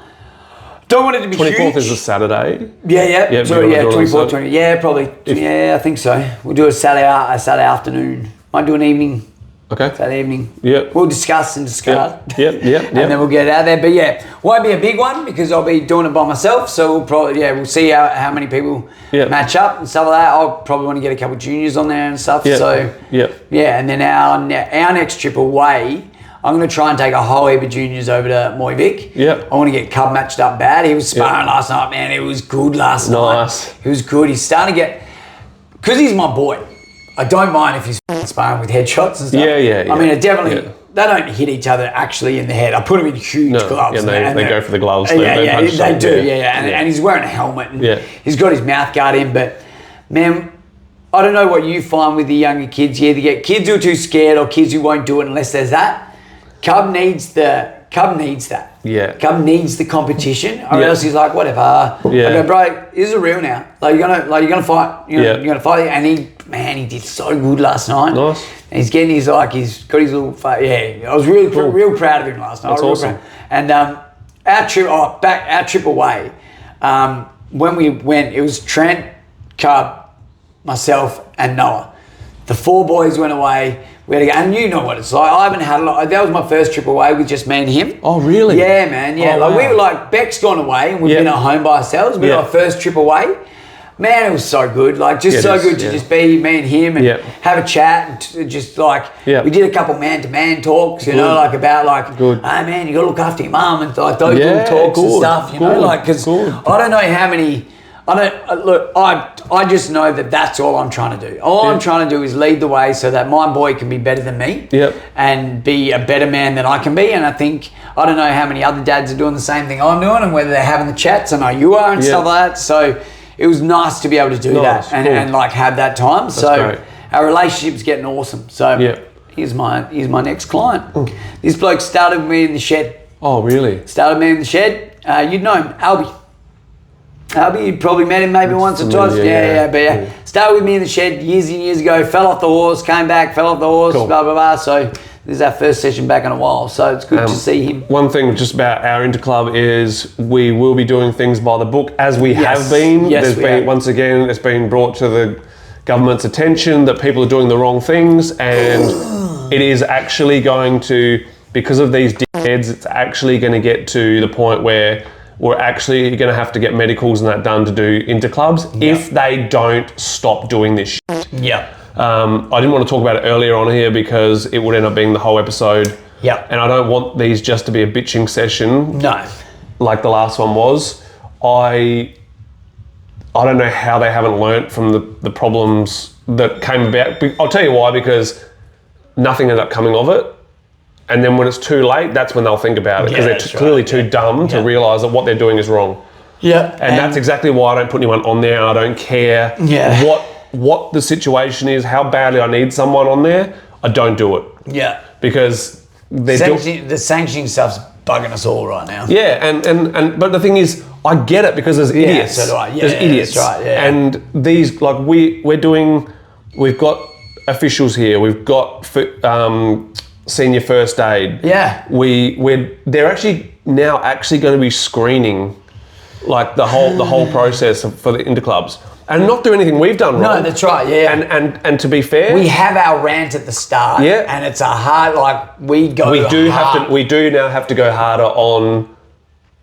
A: want it to be
B: 24th
A: huge.
B: is a Saturday.
A: Yeah.
B: Yep,
A: So 24th, 20. Yeah, probably. I think so. We'll do a Saturday afternoon. Might do an evening.
B: Okay.
A: Saturday evening.
B: Yep.
A: We'll discuss and discard.
B: Yep.
A: And then we'll get it out there. But yeah, won't be a big one because I'll be doing it by myself. So we'll see how many people match up and stuff like that. I'll probably want to get a couple of juniors on there and stuff.
B: Yep.
A: So yeah, and then our next trip away, I'm going to try and take a whole heap of juniors over to Moyvik.
B: Yep.
A: I want to get Cub matched up bad. He was sparring last night, man. It was good last night. He was good. He's starting to get, because he's my boy. I don't mind if he's sparring with headshots and stuff.
B: Yeah.
A: I mean, it definitely, they don't hit each other actually in the head. I put him in huge gloves.
B: Yeah, they go for the gloves.
A: They do. And he's wearing a helmet and he's got his mouth guard in. But, man, I don't know what you find with the younger kids. You either get kids who are too scared or kids who won't do it unless there's that. Cub needs that.
B: Yeah.
A: Cub needs the competition, or else he's like, whatever.
B: Yeah.
A: I go, bro, this is real now. You're gonna fight. You're gonna fight. And he did so good last night.
B: Nice.
A: And he's got his little fight. Yeah, I was really real proud of him last night.
B: That's awesome.
A: And our trip away, when we went, it was Trent, Cub, myself, and Noah. The 4 boys went away. We had to go, and you know what it's like. I haven't had a lot. That was my first trip away with just me and him.
B: Oh, really?
A: Yeah, man. Yeah,
B: wow.
A: we were like, Beck's gone away, and we've been at home by ourselves. We got our first trip away. Man, it was so good. Like, just so good to just be me and him and have a chat and just like we did a couple man-to-man talks, you know, like about hey man, you got to look after your mum and like those little talks and stuff, you know, like because I don't know how many. I just know that that's all I'm trying to do. All I'm trying to do is lead the way so that my boy can be better than me and be a better man than I can be. And I don't know how many other dads are doing the same thing I'm doing and whether they're having the chats. I know you are and stuff like that. So it was nice to be able to do that and like have that time. That's great. Our relationship's getting awesome. So here's my next client. This bloke started with me in the shed.
B: Oh, really?
A: Started me in the shed. You'd know him, Albie, you probably met him maybe once or twice. But started with me in the shed years and years ago, fell off the horse, came back, fell off the horse, blah, blah, blah. So this is our first session back in a while. So it's good to see him.
B: One thing just about our Interclub is we will be doing things by the book as we have been. Once again, it's been brought to the government's attention that people are doing the wrong things, and it is actually going to, because of these dickheads, it's actually going to get to the point where we're actually going to have to get medicals and that done to do interclubs if they don't stop doing this shit. I didn't want to talk about it earlier on here because it would end up being the whole episode. And I don't want these just to be a bitching session.
A: No.
B: like the last one was, I don't know how they haven't learnt from the problems that came about. I'll tell you why, because nothing ended up coming of it. And then when it's too late, that's when they'll think about it, because they're clearly too dumb to realise that what they're doing is wrong.
A: Yeah.
B: And that's exactly why I don't put anyone on there. I don't care what the situation is, how badly I need someone on there. I don't do it. Yeah. Because the
A: sanctioning stuff's bugging us all right now.
B: Yeah, and but the thing is, I get it, because there's idiots.
A: So do I. Yeah,
B: there's idiots.
A: That's right. Yeah.
B: And these, like, we've got officials here. We've got senior first aid.
A: Yeah.
B: They're actually now going to be screening, like, the whole process for the interclubs, and not do anything we've done wrong.
A: No, that's right. Yeah.
B: And to be fair,
A: we have our rant at the start.
B: Yeah.
A: And it's a hard, like, we do
B: hard. We do now have to go harder on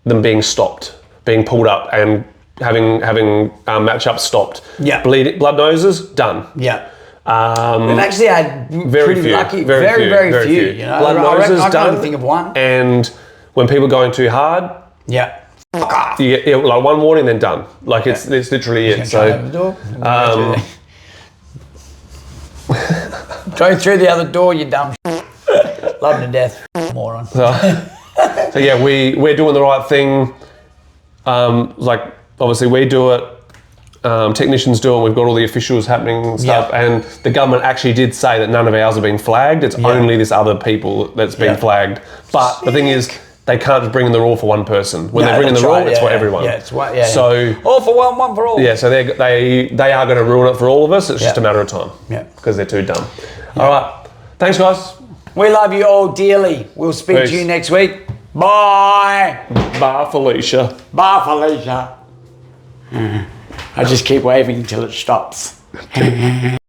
B: them being stopped, being pulled up, and having matchups stopped.
A: Yeah.
B: Blood noses done.
A: Yeah. We've actually had
B: very few.
A: Very few. You know,
B: blood noses
A: I
B: done.
A: can think of one.
B: And when people are going too hard, fuck off. You get, like, one warning, then done. Like, it's literally it. So,
A: go through the other door, you dumb. Love to death, moron.
B: So yeah, we're doing the right thing. Like, obviously we do it. Technicians do it. We've got all the officials happening and stuff, and the government actually did say that none of ours have been flagged. It's only this other people that's been flagged. But the thing is, they can't just bring in the rule for one person. When they bring in the rule, it's for everyone.
A: Yeah, it's
B: so
A: all for one, one for all.
B: Yeah, so they are going to ruin it for all of us. It's just a matter of time. Yeah, because they're too dumb. All right, thanks, guys.
A: We love you all dearly. We'll speak to you next week. Bye.
B: Bye, Felicia.
A: Bye, Felicia. I just keep waving until it stops.